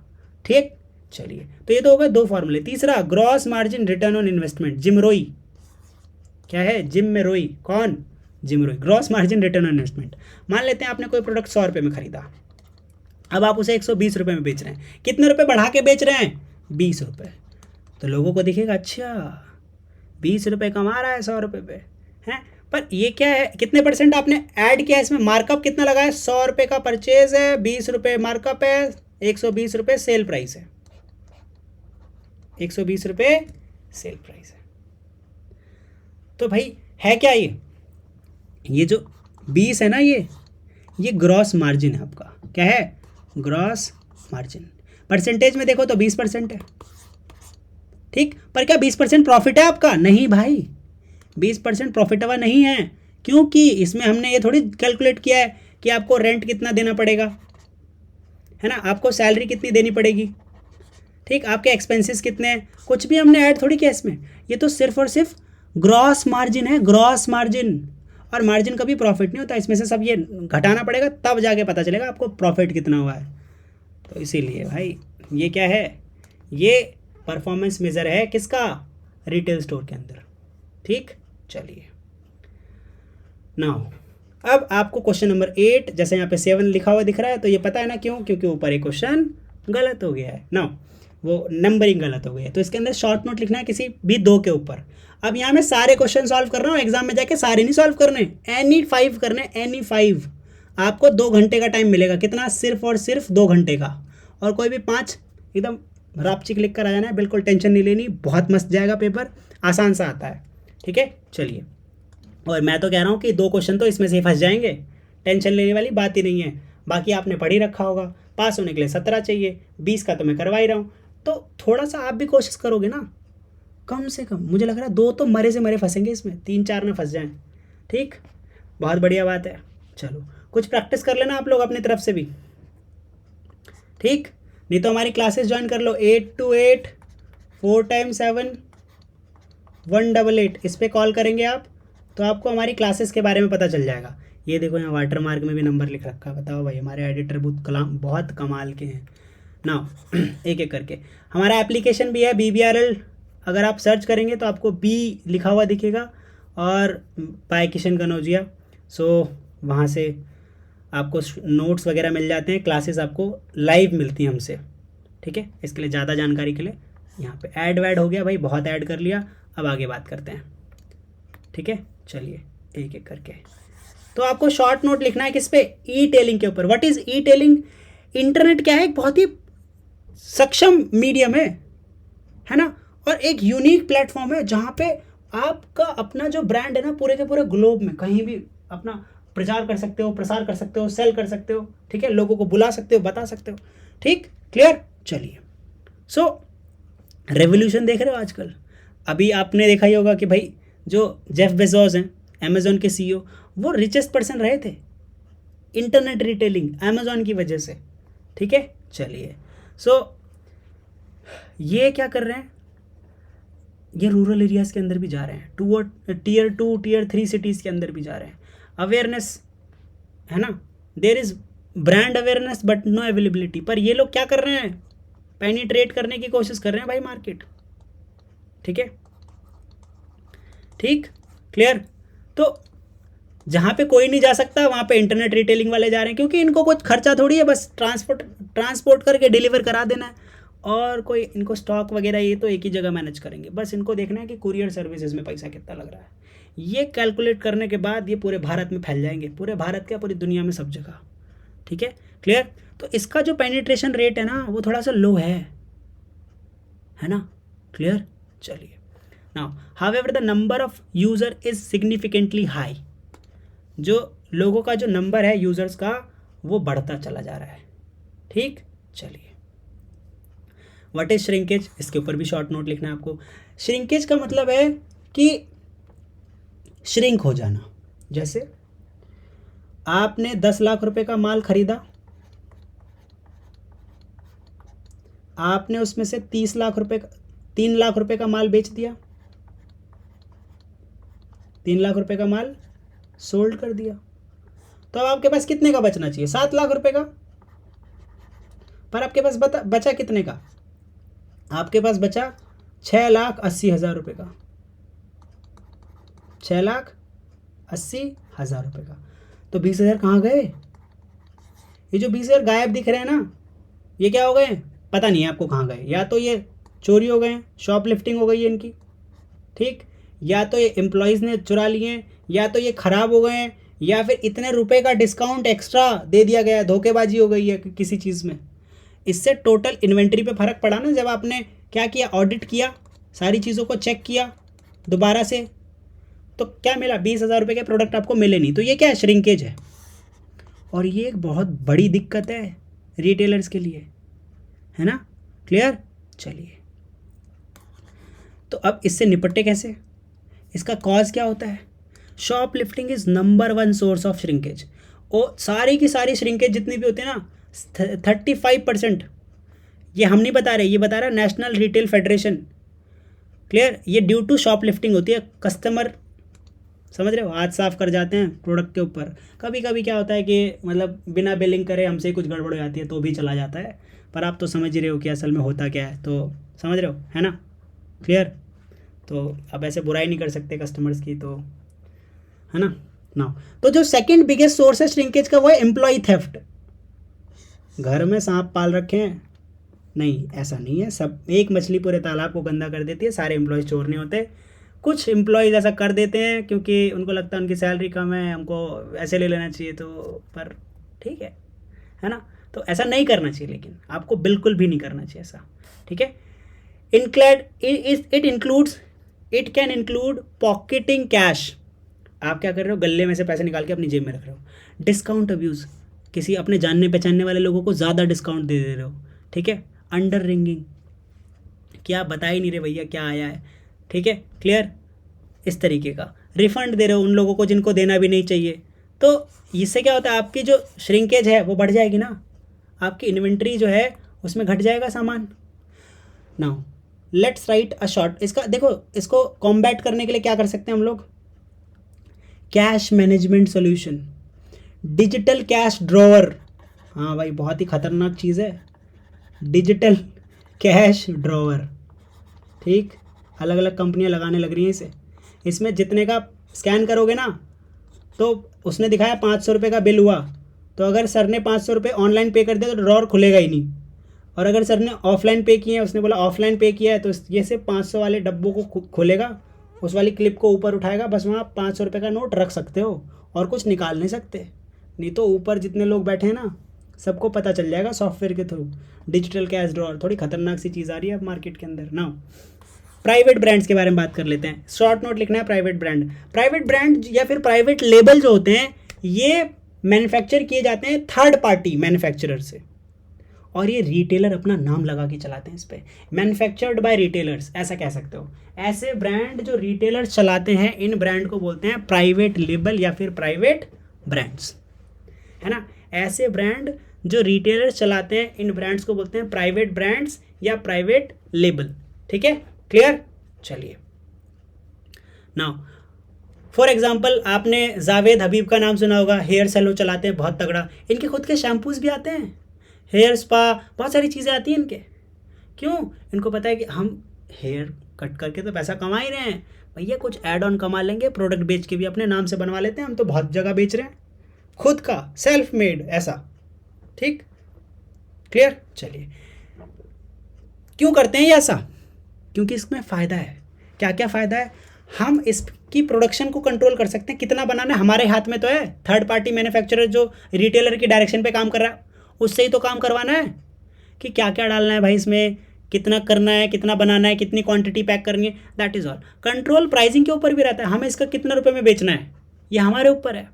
ठीक, चलिए, तो ये तो होगा 2 फॉर्मूले। तीसरा, gross margin return on investment, gym रोई। क्या है, जिम में रोई, कौन, जिम रोई, gross margin return on investment. मान लेते हैं आपने कोई प्रोडक्ट 100 रुपये में खरीदा, अब आप उसे 120 रुपये में बेच रहे हैं, कितने रुपए बढ़ा के बेच रहे हैं, 20 रुपये। तो लोगों को दिखेगा अच्छा 20 रुपये कमा रहा है 100 रुपये पे, हैं, पर ये क्या है, कितने % आपने ऐड किया इसमें, मार्कअप कितना लगा है, 100 रुपये का परचेज है, 20 रुपये मार्कअप है, 120 रुपये सेल प्राइस है, 120 रुपये सेल प्राइस है। तो भाई है क्या ये जो 20 है ना, ये ग्रॉस मार्जिन है आपका। क्या है, ग्रॉस मार्जिन। परसेंटेज में देखो तो 20% है। ठीक, पर क्या 20% प्रॉफिट है आपका, नहीं भाई, 20% प्रॉफिट हुआ नहीं है, क्योंकि इसमें हमने ये थोड़ी कैलकुलेट किया है कि आपको रेंट कितना देना पड़ेगा, है ना, आपको सैलरी कितनी देनी पड़ेगी, ठीक, आपके एक्सपेंसेस कितने हैं, कुछ भी हमने ऐड थोड़ी किया इसमें। ये तो सिर्फ और सिर्फ ग्रॉस मार्जिन है, ग्रॉस मार्जिन। और मार्जिन कभी प्रॉफिट नहीं होता, इसमें से सब ये घटाना पड़ेगा, तब जाके पता चलेगा आपको प्रॉफिट कितना हुआ है। तो इसीलिए भाई ये क्या है, ये परफॉर्मेंस मेजर है किसका, रिटेल स्टोर के अंदर। ठीक, चलिए नाउ अब आपको क्वेश्चन नंबर 8, जैसे यहाँ पे 7 लिखा हुआ दिख रहा है, तो ये पता है ना क्यों, क्योंकि ऊपर एक क्वेश्चन गलत हो गया है ना, वो नंबरिंग गलत हो गई है, तो इसके अंदर शॉर्ट नोट लिखना है किसी भी 2 के ऊपर। अब यहाँ मैं सारे क्वेश्चन सॉल्व कर रहा हूँ, एग्जाम में जाके सारे नहीं सॉल्व करने, एनी 5 करने, एनी 5। आपको 2 घंटे का टाइम मिलेगा, कितना, सिर्फ और सिर्फ 2 घंटे का, और कोई भी 5 एकदम रापचिक लिख कर आ जाना है, बिल्कुल टेंशन नहीं लेनी, बहुत मस्त जाएगा पेपर, आसान सा आता है। ठीक है, चलिए, और मैं तो कह रहा हूँ कि 2 क्वेश्चन तो इसमें से फंस जाएंगे, टेंशन लेने वाली बात ही नहीं है, बाकी आपने पढ़ ही रखा होगा। पास होने के लिए 17 चाहिए, 20 का तो मैं करवा ही रहा हूँ, तो थोड़ा सा आप भी कोशिश करोगे ना, कम से कम मुझे लग रहा है 2 तो मरे से मरे फंसेंगे इसमें, 3-4 ना फंस जाएं। ठीक, बहुत बढ़िया बात है। चलो, कुछ प्रैक्टिस कर लेना आप लोग अपनी तरफ से भी, ठीक, नहीं तो हमारी क्लासेस ज्वाइन कर लो, 8 to 8 4 times 7 188, इस पर कॉल करेंगे आप तो आपको हमारी क्लासेस के बारे में पता चल जाएगा। ये देखो यहाँ वाटर मार्क में भी नंबर लिख रखा है, बताओ भाई हमारे एडिटर बहुत कमाल के हैं ना। एक एक करके हमारा एप्लीकेशन भी है BBRL, अगर आप सर्च करेंगे तो आपको B लिखा हुआ दिखेगा, और बाय किशन कनौजिया, सो वहाँ से आपको नोट्स वगैरह मिल जाते हैं, क्लासेस आपको लाइव मिलती हैं हमसे। ठीक है, इसके लिए ज़्यादा जानकारी के लिए यहाँ पे ऐड वैड हो गया भाई, बहुत ऐड कर लिया, अब आगे बात करते हैं। ठीक है, चलिए एक एक करके, तो आपको शॉर्ट नोट लिखना है किस पे, ई टेलिंग के ऊपर। What is E telling, internet क्या है, एक बहुत ही सक्षम मीडियम है ना, और एक यूनिक प्लेटफॉर्म है जहाँ पे आपका अपना जो ब्रांड है ना, पूरे के पूरे ग्लोब में कहीं भी अपना प्रचार कर सकते हो, प्रसार कर सकते हो, सेल कर सकते हो। ठीक है, लोगों को बुला सकते हो, बता सकते हो। ठीक, क्लियर। चलिए, सो रेवोल्यूशन देख रहे हो आजकल, अभी आपने देखा ही होगा कि भाई जो जेफ बेजोस हैं अमेजोन के CEO, वो रिचेस्ट पर्सन रहे थे इंटरनेट रिटेलिंग अमेजोन की वजह से। ठीक है, चलिए, सो ये क्या कर रहे हैं, ये रूरल एरियाज़ के अंदर भी जा रहे हैं, Tier 2 Tier 3 सिटीज़ के अंदर भी जा रहे हैं, अवेयरनेस है ना, there is brand awareness but no availability. पर ये लोग क्या कर रहे हैं, पेनिट्रेट करने की कोशिश कर रहे हैं भाई मार्केट। ठीक है, ठीक, क्लियर। तो जहाँ पे कोई नहीं जा सकता वहाँ पे इंटरनेट रिटेलिंग वाले जा रहे हैं, क्योंकि इनको कुछ खर्चा थोड़ी है, बस ट्रांसपोर्ट करके डिलीवर करा देना है, और कोई इनको स्टॉक वगैरह ये तो एक ही जगह मैनेज करेंगे, बस इनको देखना है कि कुरियर सर्विसेज में पैसा कितना लग रहा है। ये कैलकुलेट करने के बाद ये पूरे भारत में फैल जाएंगे, पूरे भारत क्या पूरी दुनिया में सब जगह। ठीक है, क्लियर। तो इसका जो पेनिट्रेशन रेट है ना वो थोड़ा सा लो है ना, क्लियर। चलिए, now however the number of user is significantly high. जो लोगों का जो नंबर है यूज़र्स का वो बढ़ता चला जा रहा है। ठीक, चलिए, व्हाट इज श्रिंकेज, इसके ऊपर भी शॉर्ट नोट लिखना है आपको। श्रिंकेज का मतलब है कि श्रिंक हो जाना। जैसे आपने 10 लाख रुपए का माल खरीदा, आपने उसमें से 3 लाख रुपए का माल बेच दिया, 3 लाख रुपए का माल सोल्ड कर दिया, तो अब आपके पास कितने का बचना चाहिए, 7 लाख रुपए का। पर आपके पास बचा कितने का, आपके पास बचा 6,80,000 रुपये का, 6,80,000 रुपये का। तो 20,000 कहाँ गए, ये जो 20,000 गायब दिख रहे हैं ना, ये क्या हो गए पता नहीं है आपको कहाँ गए। या तो ये चोरी हो गए, शॉप लिफ्टिंग हो गई है इनकी, ठीक, या तो ये एम्प्लॉयज़ ने चुरा लिए हैं, या तो ये ख़राब हो गए हैं, या फिर इतने रुपए का डिस्काउंट एक्स्ट्रा दे दिया गया है, धोखेबाजी हो गई है किसी चीज़ में। इससे टोटल इन्वेंट्री पे फ़र्क पड़ा ना। जब आपने क्या किया, ऑडिट किया, सारी चीज़ों को चेक किया दोबारा से, तो क्या मिला, 20,000 रुपये के प्रोडक्ट आपको मिले नहीं। तो ये क्या है, श्रिंकेज है। और ये एक बहुत बड़ी दिक्कत है रिटेलर्स के लिए, है ना, क्लियर। चलिए, तो अब इससे निपटे कैसे, इसका कॉज क्या होता है। Shop lifting is number 1 source of shrinkage. और सारी की सारी श्रिंकेज जितनी भी होती है ना, 35%, ये हम नहीं बता रहे, ये बता रहा है नेशनल रिटेल फेडरेशन, क्लियर। ये ड्यू टू शॉप लिफ्टिंग होती है। कस्टमर, समझ रहे हो, हाथ साफ कर जाते हैं प्रोडक्ट के ऊपर। कभी कभी क्या होता है कि मतलब बिना बिलिंग करे हमसे कुछ गड़बड़ हो जाती है तो भी चला जाता है, पर आप तो समझ ही रहे हो कि असल में होता क्या है, तो समझ रहे हो, है ना, क्लियर। तो अब ऐसे बुराई नहीं कर सकते कस्टमर्स की, तो है ना। ना तो जो सेकंड बिगेस्ट सोर्स है श्रिंकेज का वो है एम्प्लॉय थेफ्ट। घर में सांप पाल रखे हैं, नहीं ऐसा नहीं है, सब एक मछली पूरे तालाब को गंदा कर देती है। सारे एम्प्लॉयज़ चोर नहीं होते, कुछ एम्प्लॉयज़ ऐसा कर देते हैं क्योंकि उनको लगता है उनकी सैलरी कम है, हमको ऐसे ले लेना चाहिए, तो पर ठीक है ना। तो ऐसा नहीं करना चाहिए, लेकिन आपको बिल्कुल भी नहीं करना चाहिए ऐसा, ठीक है। It can include pocketing cash. आप क्या कर रहे हो, गले में से पैसे निकाल के अपनी जेब में रख रहे हो। डिस्काउंट अब्यूज़, किसी अपने जानने पहचानने वाले लोगों को ज़्यादा डिस्काउंट दे रहे हो, ठीक है। अंडर रिंगिंग, क्या बता ही नहीं रहे भैया क्या आया है, ठीक है, क्लियर। इस तरीके का रिफंड दे रहे हो उन लोगों को जिनको देना भी नहीं चाहिए। तो इससे क्या होता है, आपकी जो श्रिंकेज है वो बढ़ जाएगी ना, आपकी इन्वेंट्री जो है उसमें घट जाएगा सामान। Now let's write a short, इसका देखो, इसको कॉम्बैट करने के लिए क्या कर सकते हैं हम लोग, cash management solution, digital cash drawer. हाँ भाई, बहुत ही खतरनाक चीज़ है डिजिटल कैश ड्रॉवर, ठीक। अलग अलग कंपनियां लगाने लग रही हैं इसे। इसमें जितने का स्कैन करोगे ना, तो उसने दिखाया 500 रुपये का बिल हुआ, तो अगर सर ने 500 रुपये ऑनलाइन पे कर दिया तो ड्रॉर खुलेगा ही नहीं। और अगर सर ने ऑफलाइन पे किए हैं, उसने बोला ऑफलाइन पे किया है, तो ये सिर्फ 500 वाले डब्बों को खोलेगा, उस वाली क्लिप को ऊपर उठाएगा, बस वहाँ 500 रुपये का नोट रख सकते हो और कुछ निकाल नहीं सकते। नहीं तो ऊपर जितने लोग बैठे हैं ना, सबको पता चल जाएगा सॉफ्टवेयर के थ्रू। डिजिटल कैश ड्रॉअर थोड़ी खतरनाक सी चीज़ आ रही है अब मार्केट के अंदर ना। प्राइवेट ब्रांड्स के बारे में बात कर लेते हैं, शॉर्ट नोट लिखना है। प्राइवेट ब्रांड या फिर प्राइवेट लेबल जो होते हैं, ये मैन्युफैक्चर किए जाते हैं थर्ड पार्टी मैन्युफैक्चरर से, और ये रिटेलर अपना नाम लगा के चलाते हैं इस पर, मैन्युफैक्चर्ड बाय रिटेलर्स, ऐसा कह सकते हो। ऐसे ब्रांड जो रिटेलर्स चलाते हैं, इन ब्रांड को बोलते हैं प्राइवेट लेबल या फिर प्राइवेट ब्रांड्स, है ना। ऐसे ब्रांड जो रिटेलर्स चलाते हैं, इन ब्रांड्स को बोलते हैं प्राइवेट ब्रांड्स या प्राइवेट लेबल, ठीक है, क्लियर। चलिए, नाउ फॉर एग्जाम्पल आपने जावेद हबीब का नाम सुना होगा, हेयर सैलून चलाते हैं बहुत तगड़ा, इनके खुद के शैम्पूज भी आते हैं, हेयर स्पा, बहुत सारी चीज़ें आती हैं इनके। क्यों? इनको पता है कि हम हेयर कट करके तो पैसा कमा ही रहे हैं, भैया कुछ ऐड ऑन कमा लेंगे, प्रोडक्ट बेच के भी अपने नाम से बनवा लेते हैं, हम तो बहुत जगह बेच रहे हैं, खुद का सेल्फ मेड ऐसा। ठीक, क्लियर? चलिए, क्यों करते हैं ये ऐसा? क्योंकि इसमें फ़ायदा है। क्या क्या फ़ायदा है? हम इसकी प्रोडक्शन को कंट्रोल कर सकते हैं, कितना बनाना है हमारे हाथ में तो है। थर्ड पार्टी मैन्युफैक्चरर जो रिटेलर की डायरेक्शन पे काम कर रहा है, उससे ही तो काम करवाना है कि क्या क्या डालना है भाई इसमें, कितना करना है, कितना बनाना है, कितनी क्वांटिटी पैक करनी है, that is all. Control pricing के ऊपर भी रहता है, हमें इसका कितना रुपए में बेचना है, ये हमारे ऊपर है।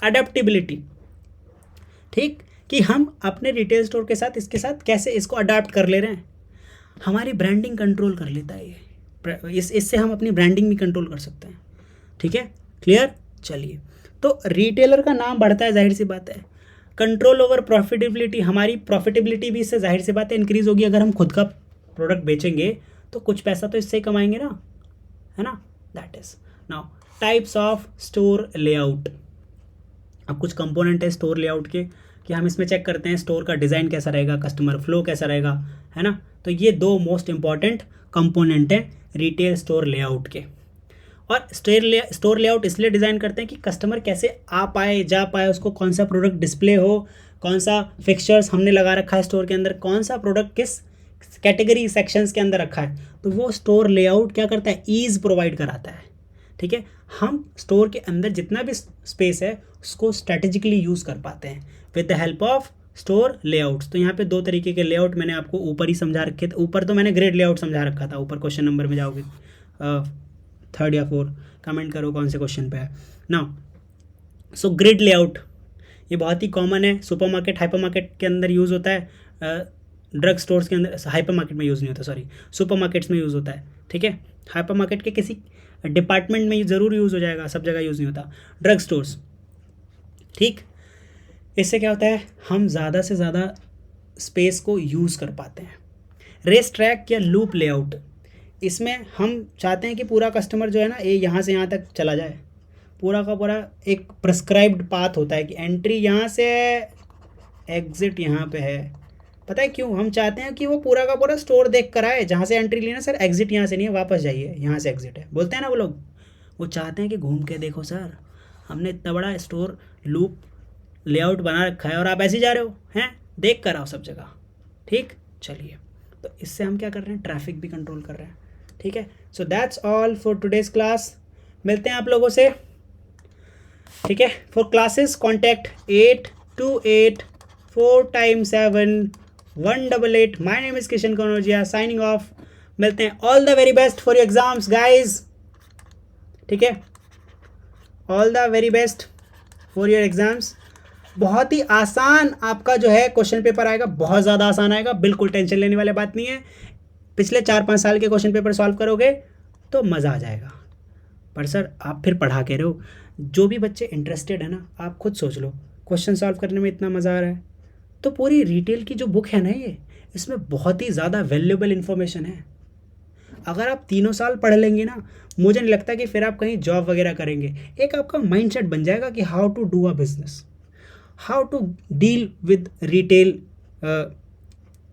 अडेप्टिबिलिटी, ठीक, कि हम अपने रिटेल स्टोर के साथ इसके साथ कैसे इसको अडाप्ट कर ले रहे हैं। हमारी ब्रांडिंग कंट्रोल कर लेता है ये, इससे हम अपनी ब्रांडिंग भी कंट्रोल कर सकते हैं। ठीक है, क्लियर? चलिए, तो रिटेलर का नाम बढ़ता है, जाहिर सी बात है। कंट्रोल ओवर प्रॉफिटेबिलिटी, हमारी प्रॉफिटेबिलिटी भी इससे जाहिर सी बात है इंक्रीज़ होगी। अगर हम खुद का प्रोडक्ट बेचेंगे तो कुछ पैसा तो इससे ही कमाएंगे ना, है ना? That is. Now types of store layout. अब कुछ कंपोनेंट है स्टोर लेआउट के कि हम इसमें चेक करते हैं स्टोर का डिज़ाइन कैसा रहेगा, कस्टमर फ्लो कैसा रहेगा, है ना? तो ये दो मोस्ट इंपॉर्टेंट कंपोनेंट हैं रिटेल स्टोर लेआउट के। और स्टोर लेआउट इसलिए डिज़ाइन करते हैं कि कस्टमर कैसे आ पाए, जा पाए, उसको कौन सा प्रोडक्ट डिस्प्ले हो, कौन सा फिक्सचर्स हमने लगा रखा है स्टोर के अंदर, कौन सा प्रोडक्ट किस कैटेगरी सेक्शंस के अंदर रखा है, तो वो स्टोर लेआउट क्या करता है, ईज़ प्रोवाइड कराता है। ठीक है, हम स्टोर के अंदर जितना भी स्पेस है उसको स्ट्रेटेजिकली यूज़ कर पाते हैं with the help of store layouts. तो यहाँ पे दो तरीके के लेआउट मैंने आपको ऊपर ही समझा रखे थे। ऊपर तो मैंने ग्रिड लेआउट समझा रखा था, ऊपर क्वेश्चन नंबर में जाओगे 3 या 4, कमेंट करो कौन से क्वेश्चन पे है ना। सो ग्रिड लेआउट ये बहुत ही कॉमन है, सुपरमार्केट हाइपरमार्केट के अंदर यूज़ होता है, ड्रग स्टोर्स के अंदर, हाइपरमार्केट में यूज़ नहीं होता, सॉरी, सुपरमार्केट्स में यूज़ होता है। ठीक है, हाइपरमार्केट के किसी डिपार्टमेंट में ज़रूर यूज़ हो जाएगा, सब जगह यूज़ नहीं होता। ड्रग स्टोर्स, ठीक, इससे क्या होता है, हम ज़्यादा से ज़्यादा स्पेस को यूज़ कर पाते हैं। रेस ट्रैक या लूप लेआउट, इसमें हम चाहते हैं कि पूरा कस्टमर जो है ना, ये यहाँ से यहाँ तक चला जाए, पूरा का पूरा एक प्रिस्क्राइब्ड पाथ होता है कि एंट्री यहाँ से है, एग्ज़िट यहाँ पे है। पता है क्यों? हम चाहते हैं कि वो पूरा का पूरा स्टोर देख कर आए, जहाँ से एंट्री लेना सर, एग्ज़िट यहाँ से नहीं है, वापस जाइए, यहाँ से एग्ज़िट है, बोलते हैं ना वो लोग। वो चाहते हैं कि घूम के देखो सर, हमने इतना बड़ा स्टोर लूप लेआउट बना रखा है और आप ऐसे ही जा रहे हो, हैं, देख कर आओ सब जगह। ठीक, चलिए, तो इससे हम क्या कर रहे हैं, ट्रैफिक भी कंट्रोल कर रहे हैं। ठीक है, so that's all for today's class. मिलते हैं आप लोगों से, ठीक है। For classes contact 8284x7 188। My name is Kishan Kanaujia, signing off. मिलते हैं, all the very best for your exams guys. ठीक है, all the very best for your exams. बहुत ही आसान आपका जो है क्वेश्चन पेपर आएगा, बहुत ज़्यादा आसान आएगा, बिल्कुल टेंशन लेने वाली बात नहीं है। पिछले 4-5 साल के क्वेश्चन पेपर सॉल्व करोगे तो मज़ा आ जाएगा। पर सर आप फिर पढ़ा के रहो, जो भी बच्चे इंटरेस्टेड है ना, आप खुद सोच लो, क्वेश्चन सॉल्व करने में इतना मज़ा आ रहा है तो पूरी रिटेल की जो बुक है ना, ये इसमें बहुत ही ज़्यादा वैल्यूएबल इन्फॉर्मेशन है। अगर आप 3 साल पढ़ लेंगे ना, मुझे नहीं लगता कि फिर आप कहीं जॉब वगैरह करेंगे। एक आपका माइंडसेट बन जाएगा कि how to do a business, how to deal with retail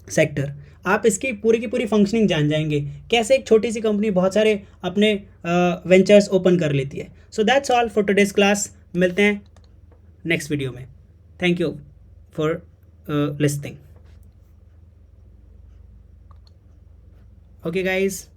sector. आप इसकी पूरी की पूरी फंक्शनिंग जान जाएंगे, कैसे एक छोटी सी कंपनी बहुत सारे अपने वेंचर्स ओपन कर लेती है। So that's all for today's class. मिलते हैं नेक्स्ट वीडियो में। Thank you for listening. Okay guys.